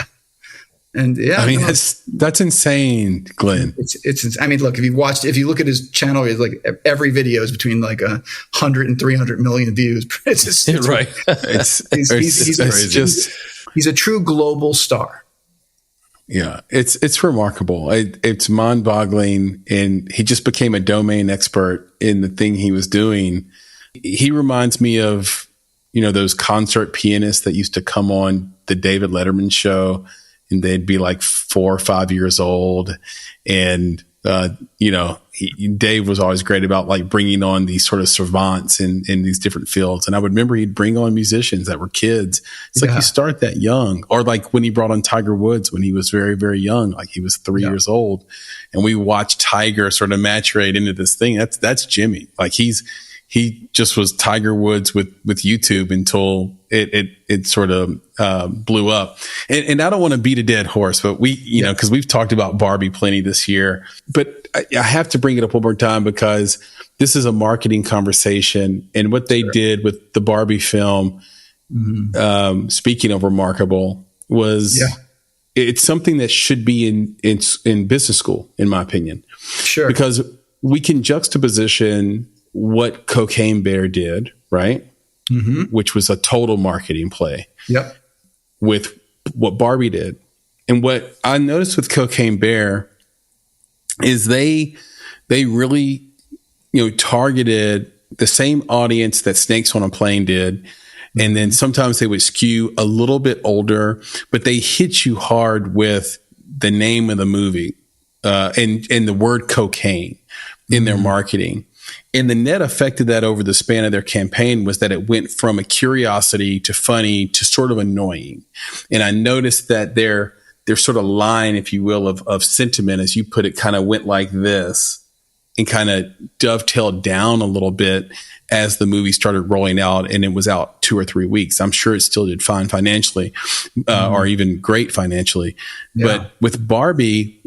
And I mean, that's insane, Glenn. It's I mean, look, if you look at his channel, it's like every video is between like 100 and 300 million views. It's just, right. He's a true global star. Yeah, it's remarkable. It's mind-boggling, and he just became a domain expert in the thing he was doing. He reminds me of, those concert pianists that used to come on the David Letterman show, and they'd be like 4 or 5 years old. And, Dave was always great about like bringing on these sort of savants in these different fields. And I would remember he'd bring on musicians that were kids. It's like you start that young, or like when he brought on Tiger Woods when he was very, very young, like he was 3 years old, and we watched Tiger sort of maturate into this thing. That's Jimmy. Like he just was Tiger Woods with YouTube until it sort of blew up. And I don't want to beat a dead horse, but because we've talked about Barbie plenty this year, but I have to bring it up one more time because this is a marketing conversation, and what they did with the Barbie film, speaking of remarkable, was it's something that should be in business school, in my opinion. Sure. Because we can juxtaposition what Cocaine Bear did, right? Which was a total marketing play. Yep. With what Barbie did. And what I noticed with Cocaine Bear is they really, targeted the same audience that Snakes on a Plane did. And then sometimes they would skew a little bit older, but they hit you hard with the name of the movie, and the word cocaine in their marketing. And the net effect of that over the span of their campaign was that it went from a curiosity to funny to sort of annoying. And I noticed that their sort of line, if you will, of sentiment, as you put it, kind of went like this and kind of dovetailed down a little bit as the movie started rolling out, and it was out 2 or 3 weeks. I'm sure it still did fine financially, or even great financially. Yeah. But with Barbie,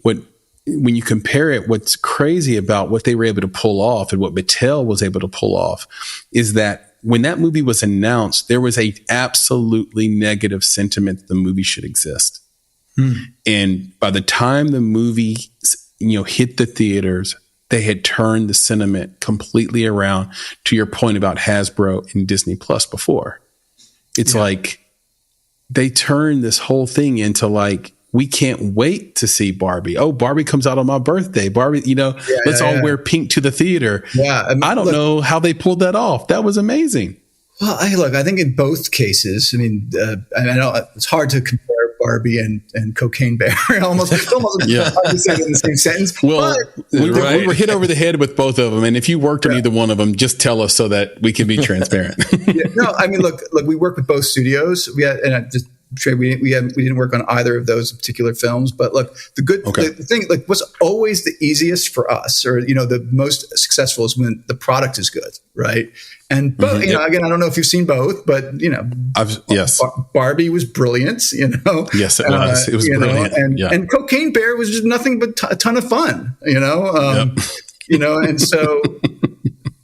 when you compare it, what's crazy about what they were able to pull off and what Mattel was able to pull off is that when that movie was announced, there was a absolutely negative sentiment that the movie should exist. And by the time the movie, hit the theaters, they had turned the sentiment completely around, to your point about Hasbro and Disney Plus before. It's like they turned this whole thing into like, we can't wait to see Barbie. Oh, Barbie comes out on my birthday. Barbie, let's all wear pink to the theater. Yeah. I don't know how they pulled that off. That was amazing. Well, I think in both cases, I know it's hard to compare Barbie and Cocaine Bear. almost hard to say it in the same sentence. Well, we were hit over the head with both of them. And if you worked on either one of them, just tell us so that we can be transparent. Look, we work with both studios. We didn't work on either of those particular films. But look, the thing, like what's always the easiest for us, or the most successful, is when the product is good, right? And both, again, I don't know if you've seen both, but yes, Barbie was brilliant. Yes, it was. It was brilliant. And Cocaine Bear was just nothing but a ton of fun. And so.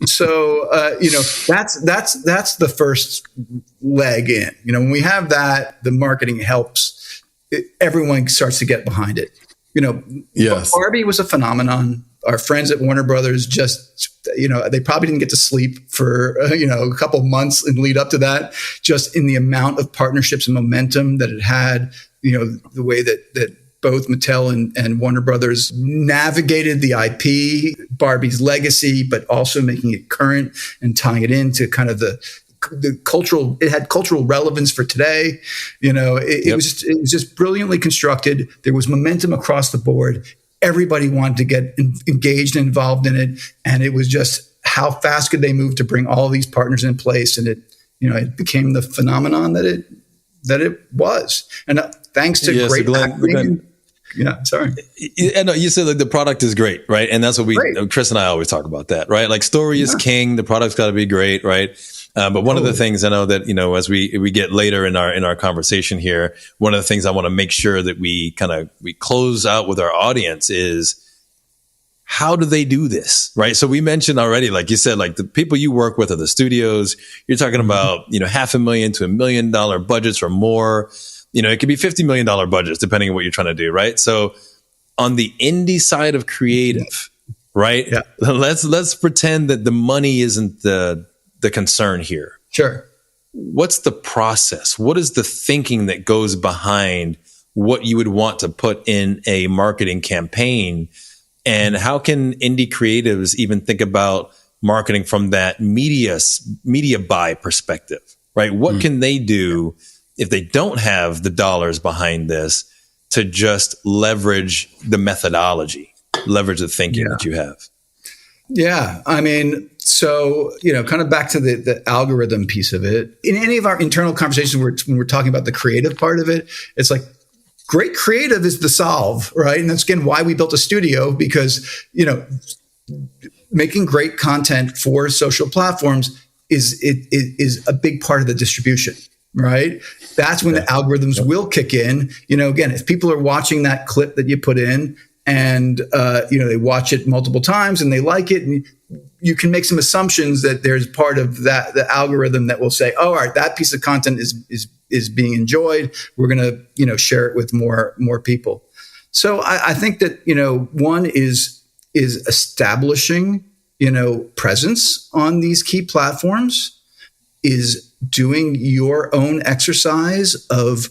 So, that's the first leg in. When we have that, the marketing helps. Everyone starts to get behind it. Yes. Barbie was a phenomenon. Our friends at Warner Brothers they probably didn't get to sleep for, a couple of months and lead up to that, just in the amount of partnerships and momentum that it had, the way that both Mattel and Warner Brothers navigated the IP, Barbie's legacy, but also making it current and tying it into kind of the cultural. It had cultural relevance for today. It was just brilliantly constructed. There was momentum across the board. Everybody wanted to get engaged and involved in it, and it was just how fast could they move to bring all these partners in place, and it became the phenomenon that it was. And thanks to great acting. Yeah, sorry. No, you said the product is great, right? And that's what Chris and I always talk about that, right? Like story is king. The product's got to be great, right? But one of the things I know that, as we get later in our conversation here, one of the things I want to make sure that we close out with our audience is, how do they do this? Right. So we mentioned already, like you said, like the people you work with are the studios. You're talking about, $500,000 to $1 million budgets or more. It could be $50 million budgets, depending on what you're trying to do, right? So on the indie side of creative, right? Yeah. Let's pretend that the money isn't the concern here. Sure. What's the process? What is the thinking that goes behind what you would want to put in a marketing campaign? And how can indie creatives even think about marketing from that media buy perspective, right? What can they do if they don't have the dollars behind this to just leverage the methodology, leverage the thinking that you have? Yeah. I mean, so, kind of back to the algorithm piece of it. In any of our internal conversations, when we're talking about the creative part of it, it's like great creative is the solve, right? And that's, again, why we built a studio, because, making great content for social platforms is a big part of the distribution. Right. That's when the algorithms will kick in. Again, if people are watching that clip that you put in and, they watch it multiple times and they like it, and you can make some assumptions that there's part of the algorithm that will say, oh, all right, that piece of content is being enjoyed. We're going to, share it with more people. So I think that, one is establishing, presence on these key platforms, is doing your own exercise of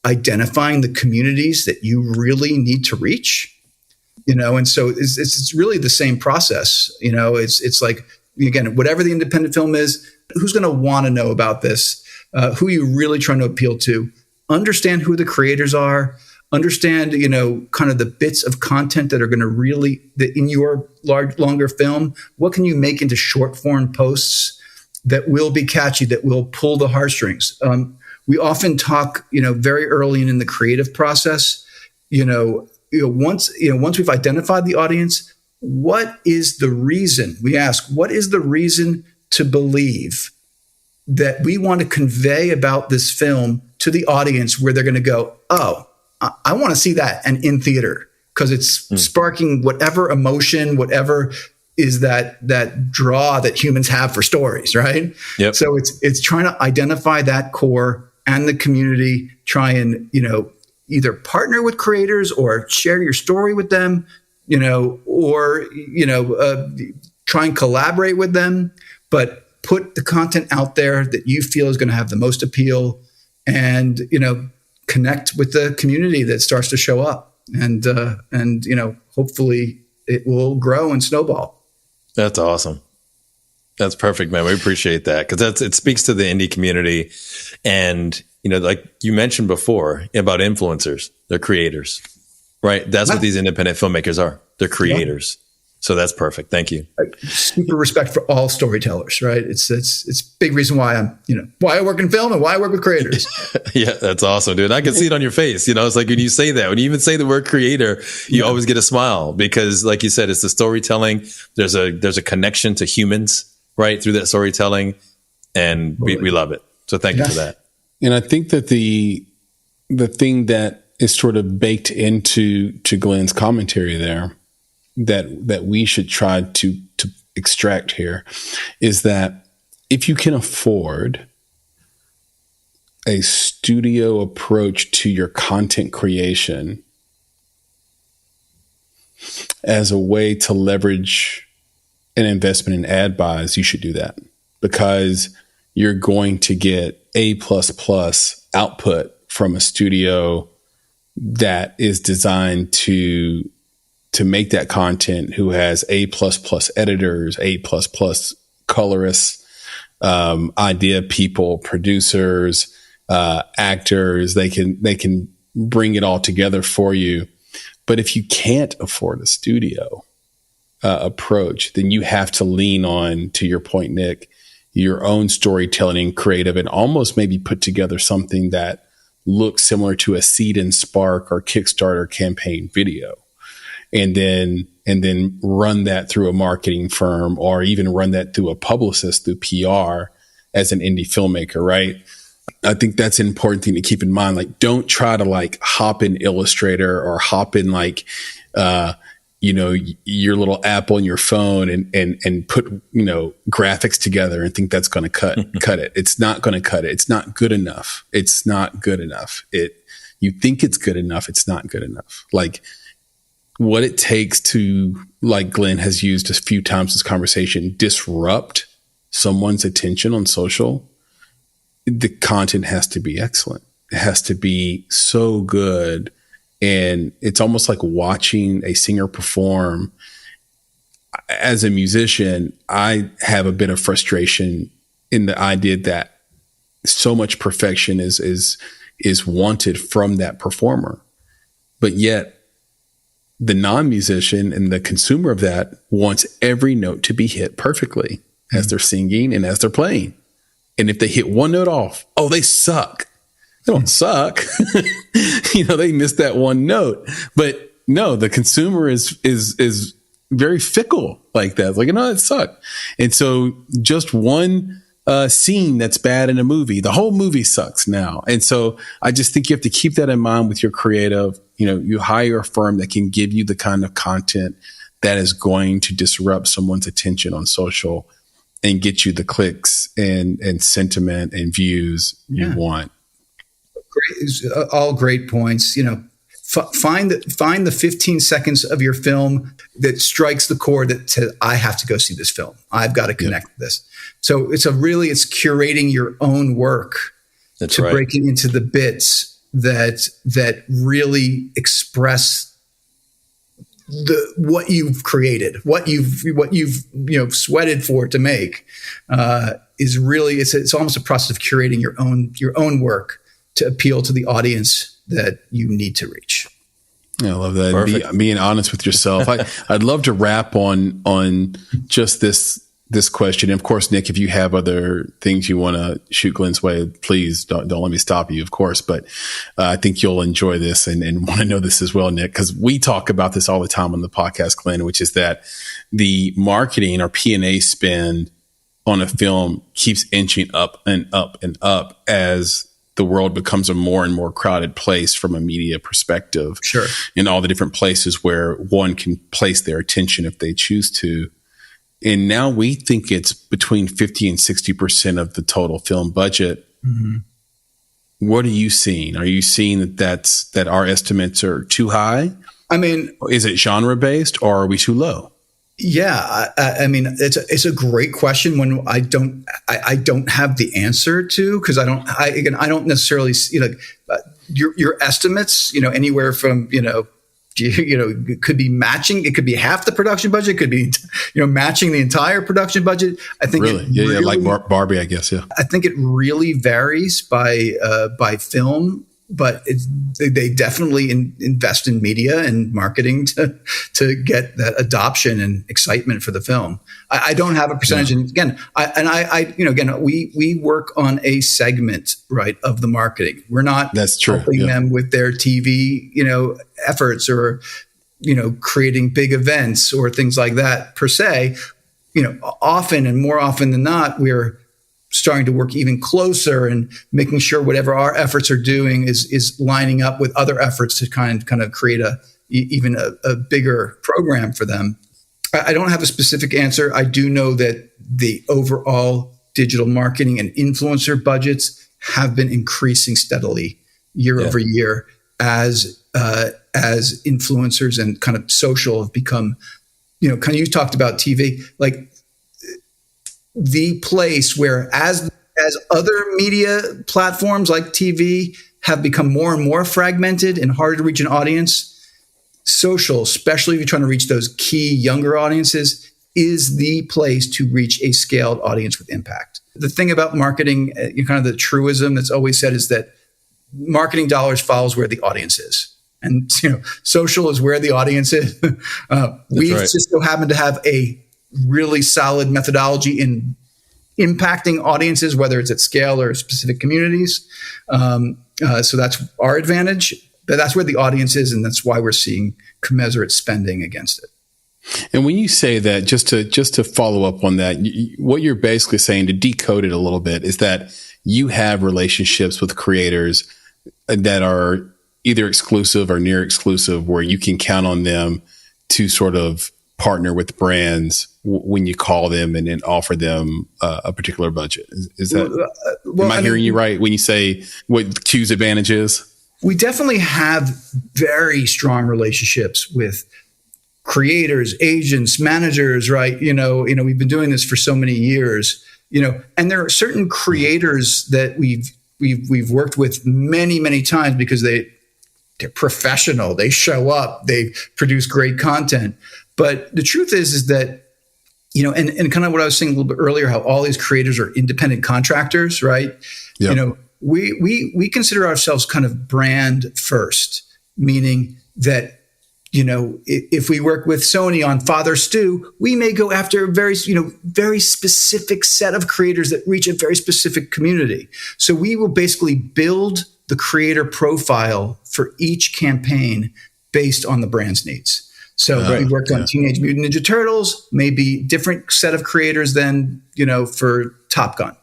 identifying the communities that you really need to reach, and so it's really the same process. It's like, again, whatever the independent film is, who's going to want to know about this? Who are you really trying to appeal to? Understand who the creators are, understand, kind of the bits of content that are going to really, that in your longer film, what can you make into short form posts that will be catchy, that will pull the heartstrings. We often talk, very early in the creative process, once we've identified the audience, what is the reason? We ask, what is the reason to believe that we want to convey about this film to the audience, where they're going to go, oh, I want to see that, and in theater, because it's sparking whatever emotion, whatever is that draw that humans have for stories, right? Yep. So it's trying to identify that core and the community, try and, either partner with creators or share your story with them, or, try and collaborate with them, but put the content out there that you feel is going to have the most appeal, and, connect with the community that starts to show up, and hopefully it will grow and snowball. That's awesome. That's perfect, man. We appreciate that, because it speaks to the indie community. And, like you mentioned before about influencers, they're creators, right? That's what these independent filmmakers are. They're creators. So that's perfect. Thank you. Super respect for all storytellers, right? It's big reason why why I work in film and why I work with creators. Yeah, that's awesome, dude. I can see it on your face. It's like when you say that, when you even say the word creator, you always get a smile because, like you said, it's the storytelling. There's a connection to humans, right, through that storytelling, and we love it. So thank you for that. And I think that the thing that is sort of baked into Glenn's commentary there that we should try to extract here is that if you can afford a studio approach to your content creation as a way to leverage an investment in ad buys, you should do that because you're going to get A++ output from a studio that is designed to make that content, who has A++ editors, A++ colorists, idea people, producers, actors. They can bring it all together for you. But if you can't afford a studio approach, then you have to lean on, to your point, Nick, your own storytelling and creative, and almost maybe put together something that looks similar to a Seed and Spark or Kickstarter campaign video. And then run that through a marketing firm or even run that through a publicist, through PR as an indie filmmaker, right? I think that's an important thing to keep in mind. Like, don't try to hop in Illustrator or hop in your little app on your phone and put, graphics together and think that's going to cut it. It's not going to cut it. It's not good enough. It's not good enough. You think it's good enough. It's not good enough. What it takes to, like Glenn has used a few times this conversation, disrupt someone's attention on social, the content has to be excellent. It has to be so good. And it's almost like watching a singer perform. As a musician, I have a bit of frustration in the idea that so much perfection is wanted from that performer. But yet, the non-musician and the consumer of that wants every note to be hit perfectly as they're singing and as they're playing. And if they hit one note off, they suck. They don't suck. They missed that one note. But no, the consumer is very fickle like that. It's like, it sucked. And so just one scene that's bad in a movie, the whole movie sucks now. And so I just think you have to keep that in mind with your creative. You hire a firm that can give you the kind of content that is going to disrupt someone's attention on social and get you the clicks and sentiment and views you want. Great, all great points. Find the 15 seconds of your film that strikes the chord that says, I have to go see this film. I've got to connect with this. So it's curating your own work to break it into the bits that really express what you've created, what you've sweated for to make. Is really it's almost a process of curating your own work to appeal to the audience that you need to reach. I love that. Being honest with yourself. I'd love to wrap on just this question. And of course, Nick, if you have other things you want to shoot Glenn's way, please don't let me stop you, of course. But I think you'll enjoy this and want to know this as well, Nick, because we talk about this all the time on the podcast, Glenn, which is that the marketing or P&A spend on a film keeps inching up and up and up as the world becomes a more and more crowded place from a media perspective. Sure. In all the different places where one can place their attention if they choose to. And now we think it's between 50 and 60% of the total film budget. Mm-hmm. What are you seeing? Are you seeing that our estimates are too high? I mean, is it genre based or are we too low? Yeah, I mean, it's a great question. When I don't have the answer to, because I don't necessarily your estimates. Anywhere from it could be matching. It could be half the production budget. It could be matching the entire production budget. I think really, like Barbie, I guess. Yeah, I think it really varies by film but they definitely invest in media and marketing to get that adoption and excitement for the film. I don't have a percentage, and again, we work on a segment, right, of the marketing. We're not helping them with their TV, efforts or creating big events or things like that per se. Often and more often than not, we're starting to work even closer and making sure whatever our efforts are doing is lining up with other efforts to kind of create even a bigger program for them. I don't have a specific answer. I do know that the overall digital marketing and influencer budgets have been increasing steadily year over year as influencers and kind of social have become, kind of, you talked about TV, like the place where as other media platforms like TV have become more and more fragmented and harder to reach an audience, social, especially if you're trying to reach those key younger audiences, is the place to reach a scaled audience with impact. The thing about marketing, kind of the truism that's always said, is that marketing dollars follows where the audience is. And, social is where the audience is. We just so happen to have a really solid methodology in impacting audiences, whether it's at scale or specific communities. So that's our advantage. But that's where the audience is, and that's why we're seeing commensurate spending against it. And when you say that, just to follow up on that, what you're basically saying, to decode it a little bit, is that you have relationships with creators that are either exclusive or near exclusive, where you can count on them to sort of partner with brands when you call them and then offer them a particular budget. Is that, am I hearing you right when you say what QYOU's advantage is? We definitely have very strong relationships with creators, agents, managers, right? We've been doing this for so many years, and there are certain creators that we've worked with many, many times because they're professional. They show up, they produce great content. But the truth is that, and kind of what I was saying a little bit earlier, how all these creators are independent contractors, right? Yep. We consider ourselves kind of brand first, meaning that, if we work with Sony on Father Stu, we may go after a very specific set of creators that reach a very specific community. So we will basically build the creator profile for each campaign based on the brand's needs. So we worked on Teenage Mutant Ninja Turtles, maybe different set of creators than, for Top Gun,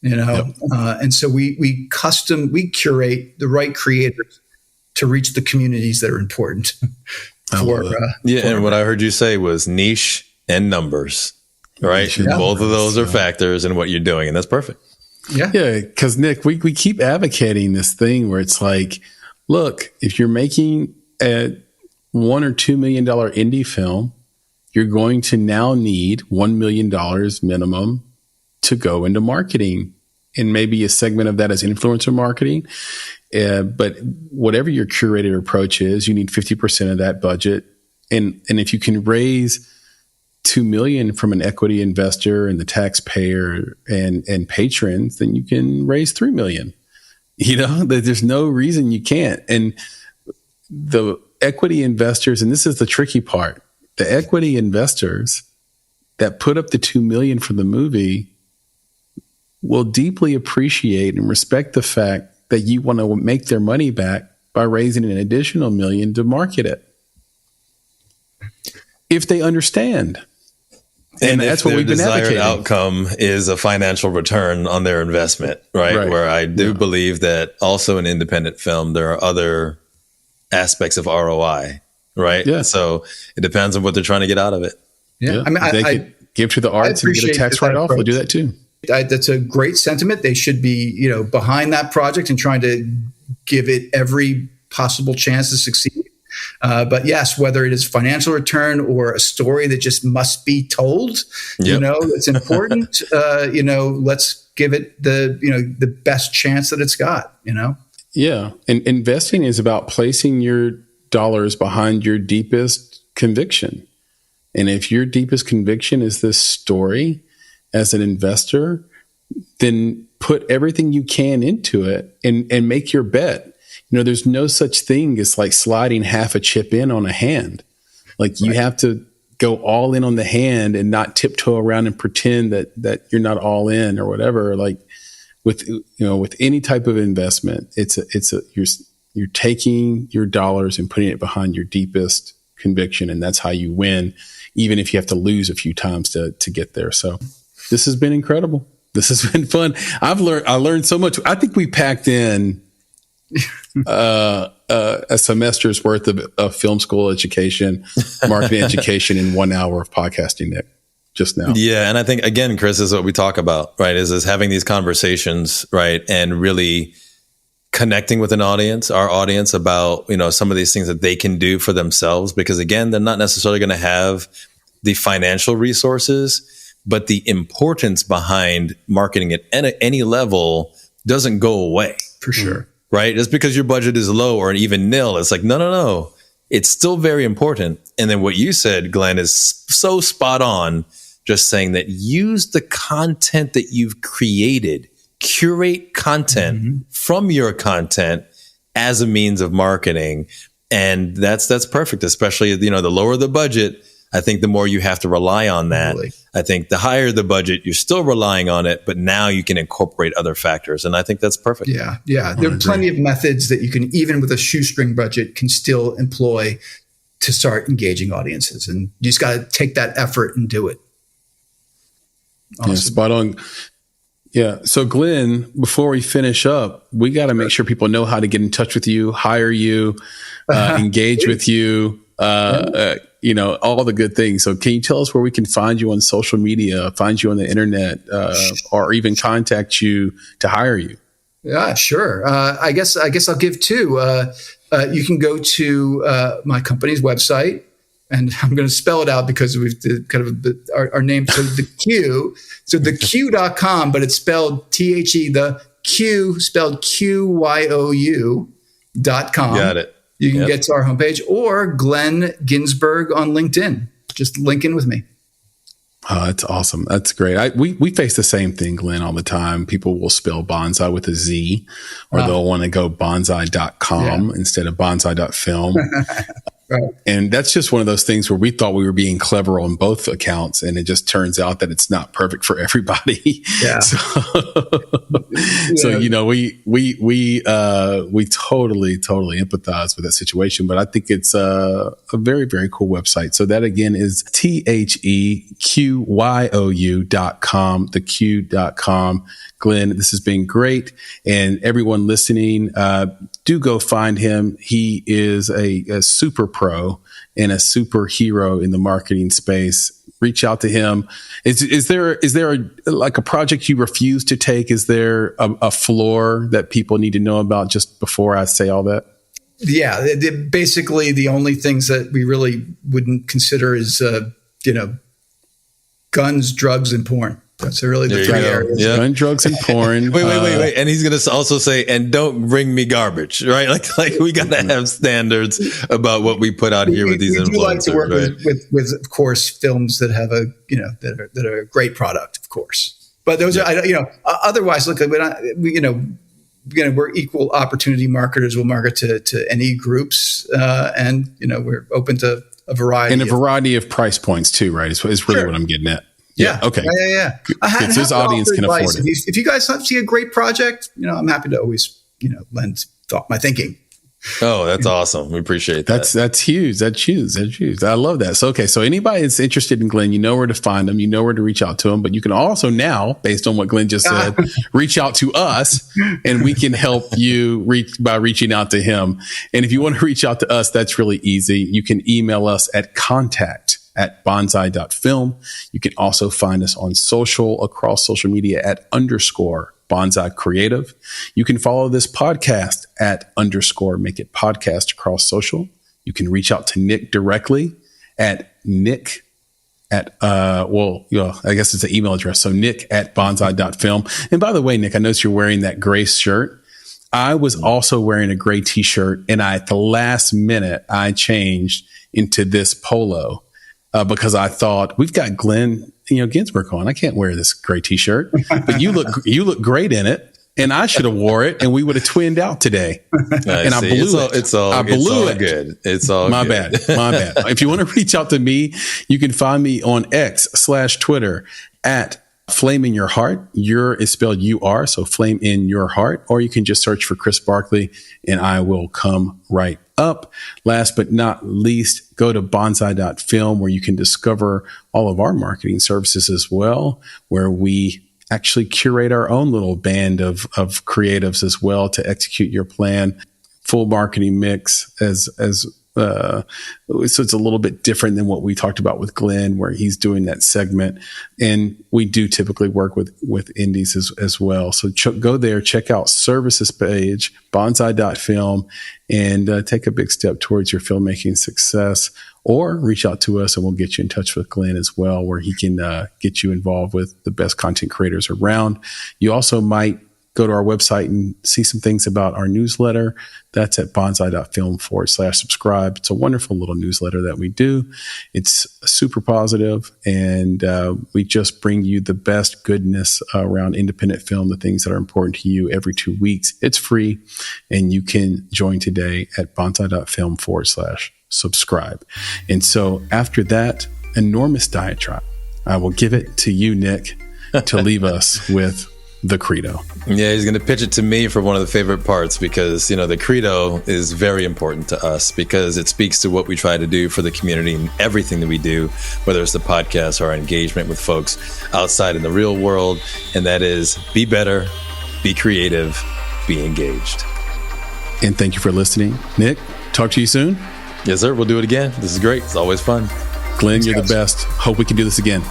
and so we curate the right creators to reach the communities that are important. And what I heard you say was niche and numbers, right? Both of those are factors in what you're doing, and that's perfect. Yeah, because Nick, we keep advocating this thing where it's like, look, if you're making a $1 or $2 million indie film, you're going to now need $1 million minimum to go into marketing, and maybe a segment of that is influencer marketing. But whatever your curated approach is, you need 50% of that budget. And if you can raise $2 million from an equity investor and the taxpayer and patrons, then you can raise $3 million. There's no reason you can't. And the equity investors, and this is the tricky part, the equity investors that put up the $2 million for the movie will deeply appreciate and respect the fact that you want to make their money back by raising an additional $1 million to market it, if they understand. And that's what we've been advocating. Outcome is a financial return on their investment, right? Where I do believe that also in independent film, there are other aspects of ROI, right? Yeah. So it depends on what they're trying to get out of it. Yeah. I mean, they could give to the arts and get a tax write-off. We'll do that too. That's a great sentiment. They should be, behind that project and trying to give it every possible chance to succeed. But yes, whether it is financial return or a story that just must be told, it's important. Let's give it the best chance that it's got. Yeah, and investing is about placing your dollars behind your deepest conviction. And if your deepest conviction is this story, as an investor, then put everything you can into it and make your bet. there's no such thing as like sliding half a chip in on a hand. Like you have to go all in on the hand and not tiptoe around and pretend that you're not all in or whatever. Like with any type of investment, you're taking your dollars and putting it behind your deepest conviction. And that's how you win, even if you have to lose a few times to get there. So this has been incredible. This has been fun. I learned so much. I think we packed in a semester's worth of film school education, marketing education in 1 hour of podcasting, Nick, just now. Yeah. And I think, again, Chris, is what we talk about, right? Is having these conversations, right? And really connecting with our audience about, some of these things that they can do for themselves, because again, they're not necessarily going to have the financial resources, but the importance behind marketing at any level doesn't go away. For sure. Right? Just because your budget is low or even nil, it's like, no. It's still very important. And then what you said, Glenn, is so spot on. Just saying that use the content that you've created, curate content from your content as a means of marketing. And that's perfect, especially, the lower the budget, I think the more you have to rely on that. Really? I think the higher the budget, you're still relying on it, but now you can incorporate other factors. And I think that's perfect. Yeah. There are plenty of methods that you can, even with a shoestring budget, can still employ to start engaging audiences. And you just got to take that effort and do it. Awesome. Yeah, spot on. Yeah. So Glenn, before we finish up, we got to make sure people know how to get in touch with you, hire you, engage with you. All the good things. So can you tell us where we can find you on social media, find you on the internet, or even contact you to hire you? Yeah, sure. I guess I'll give two. You can go to my company's website, and I'm going to spell it out because we've kind of our name. So the Q, so the Q.com, but it's spelled THE, the Q spelled QYOU.com. Got it. You can get to our homepage, or Glenn Ginsberg on LinkedIn. Just link in with me. Oh, that's awesome. That's great. We face the same thing, Glenn, all the time. People will spell bonsai with a Z, or they'll want to go bonsai.com instead of bonsai.film. Right. And that's just one of those things where we thought we were being clever on both accounts, and it just turns out that it's not perfect for everybody. Yeah. So we totally empathize with that situation, but I think it's a very, very cool website. So that again is THEQYOU.com, theq.com. Glenn, this has been great. And everyone listening, do go find him. He is a super pro and a superhero in the marketing space. Reach out to him. Is there a project you refuse to take? Is there a floor that people need to know about just before I say all that? Yeah, basically the only things that we really wouldn't consider is, guns, drugs, and porn. That's really the three areas. Yeah. Gun, drugs, and porn. Wait. And he's going to also say, and don't bring me garbage, right? Like we got to have standards about what we put out here with these influencers. We like to work with, of course, films that have that are a great product, of course. But those are, otherwise, look, we're equal opportunity marketers. We'll market to any groups, and we're open to a variety. And a variety of price points too, right? Is really what I'm getting at. Yeah. Okay. Yeah. So this audience can afford it. If you guys see a great project, I'm happy to always, lend my thinking. Oh, that's awesome. We appreciate that. That's huge. That's huge. I love that. So anybody that's interested in Glenn, you know where to find him, you know where to reach out to him, but you can also now, based on what Glenn just said, reach out to us, and we can help you by reaching out to him. And if you want to reach out to us, that's really easy. You can email us at contact@bonsai.film. You can also find us on across social media at _Bonsai Creative. You can follow this podcast at _Make It Podcast across social. You can reach out to Nick directly at Nick at, I guess it's an email address. So Nick@bonsai.film. And by the way, Nick, I noticed you're wearing that gray shirt. I was also wearing a gray t-shirt, and at the last minute, I changed into this polo. Because I thought, we've got Glenn, Ginsberg on. I can't wear this gray t-shirt, but you look great in it. and I should have wore it, and we would have twinned out today. And I blew it. It's all good. It's all my good. My bad. If you want to reach out to me, you can find me on X/Twitter at Flame in Your Heart. Your is spelled UR, so Flame in Your Heart. Or you can just search for Chris Barkley, and I will come right up. Last but not least, go to bonsai.film, where you can discover all of our marketing services as well, where we actually curate our own little band of creatives as well to execute your plan. Full marketing mix so it's a little bit different than what we talked about with Glenn, where he's doing that segment. And we do typically work with indies as well. So go there, check out services page, bonsai.film, and take a big step towards your filmmaking success. Or reach out to us and we'll get you in touch with Glenn as well, where he can get you involved with the best content creators around. You also might go to our website and see some things about our newsletter. That's at bonsai.film/subscribe. It's a wonderful little newsletter that we do. It's super positive, and we just bring you the best goodness around independent film, the things that are important to you every 2 weeks. It's free, and you can join today at bonsai.film/subscribe. And so after that enormous diatribe, I will give it to you, Nick, to leave us with the credo. Yeah, he's going to pitch it to me for one of the favorite parts, because, the credo is very important to us because it speaks to what we try to do for the community and everything that we do, whether it's the podcast or our engagement with folks outside in the real world. And that is be better, be creative, be engaged. And thank you for listening. Nick, talk to you soon. Yes, sir. We'll do it again. This is great. It's always fun. Glenn, you're the best. Hope we can do this again.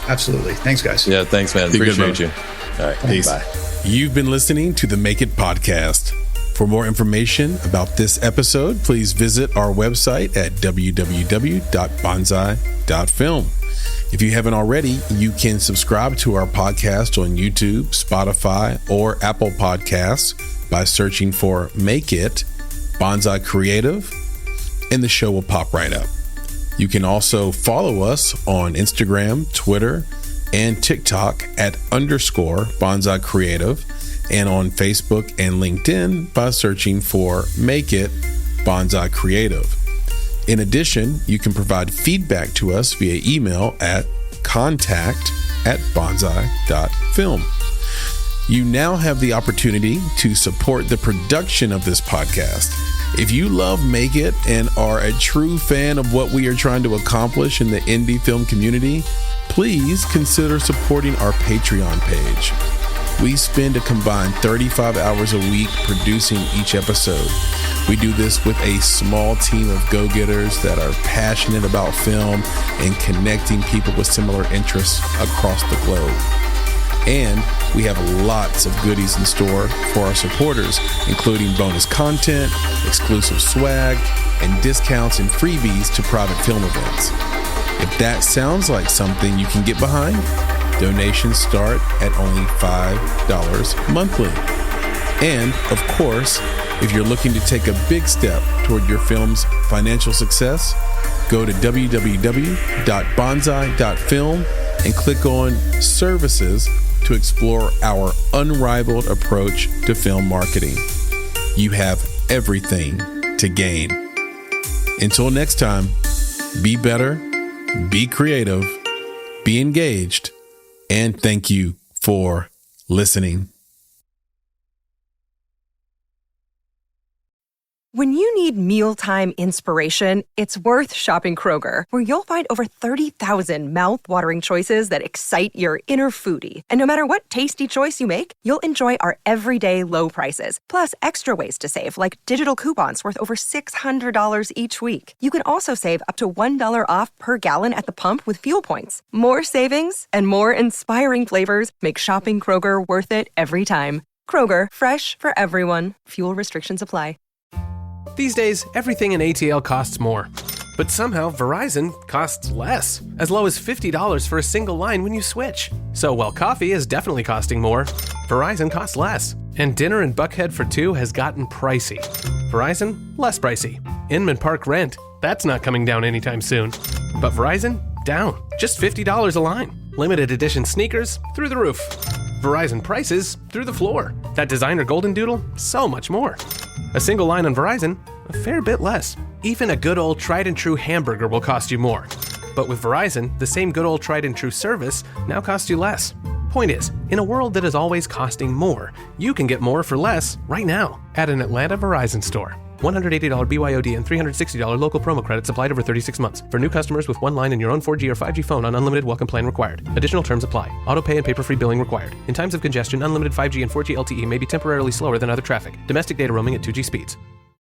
Absolutely. Thanks, guys. Yeah, thanks, man. Appreciate you. All right. Peace. Bye. You've been listening to the Make It Podcast. For more information about this episode, please visit our website at www.bonsai.film. If you haven't already, you can subscribe to our podcast on YouTube, Spotify, or Apple Podcasts by searching for Make It Bonsai Creative, and the show will pop right up. You can also follow us on Instagram, Twitter, and TikTok at _Bonsai Creative, and on Facebook and LinkedIn by searching for Make It Bonsai Creative. In addition, you can provide feedback to us via email at contact@bonsai.film. You now have the opportunity to support the production of this podcast. If you love Make It and are a true fan of what we are trying to accomplish in the indie film community, please consider supporting our Patreon page. We spend a combined 35 hours a week producing each episode. We do this with a small team of go-getters that are passionate about film and connecting people with similar interests across the globe. And we have lots of goodies in store for our supporters, including bonus content, exclusive swag, and discounts and freebies to private film events. If that sounds like something you can get behind, donations start at only $5 monthly. And, of course, if you're looking to take a big step toward your film's financial success, go to www.bonsai.film and click on Services to explore our unrivaled approach to film marketing. You have everything to gain. Until next time, be better, be creative, be engaged, and thank you for listening. When you need mealtime inspiration, it's worth shopping Kroger, where you'll find over 30,000 mouth-watering choices that excite your inner foodie. And no matter what tasty choice you make, you'll enjoy our everyday low prices, plus extra ways to save, like digital coupons worth over $600 each week. You can also save up to $1 off per gallon at the pump with fuel points. More savings and more inspiring flavors make shopping Kroger worth it every time. Kroger, fresh for everyone. Fuel restrictions apply. These days, everything in ATL costs more. But somehow, Verizon costs less, as low as $50 for a single line when you switch. So while coffee is definitely costing more, Verizon costs less. And dinner in Buckhead for two has gotten pricey. Verizon, less pricey. Inman Park rent, that's not coming down anytime soon. But Verizon, down, just $50 a line. Limited edition sneakers, through the roof. Verizon prices through the floor. That designer golden doodle, so much more. A single line on Verizon, a fair bit less. Even a good old tried and true hamburger will cost you more. But with Verizon, the same good old tried and true service now costs you less. Point is, in a world that is always costing more, you can get more for less right now at an Atlanta Verizon store. $180 BYOD and $360 local promo credits applied over 36 months. For new customers with one line and your own 4G or 5G phone on unlimited welcome plan required. Additional terms apply. Auto pay and paper-free billing required. In times of congestion, unlimited 5G and 4G LTE may be temporarily slower than other traffic. Domestic data roaming at 2G speeds.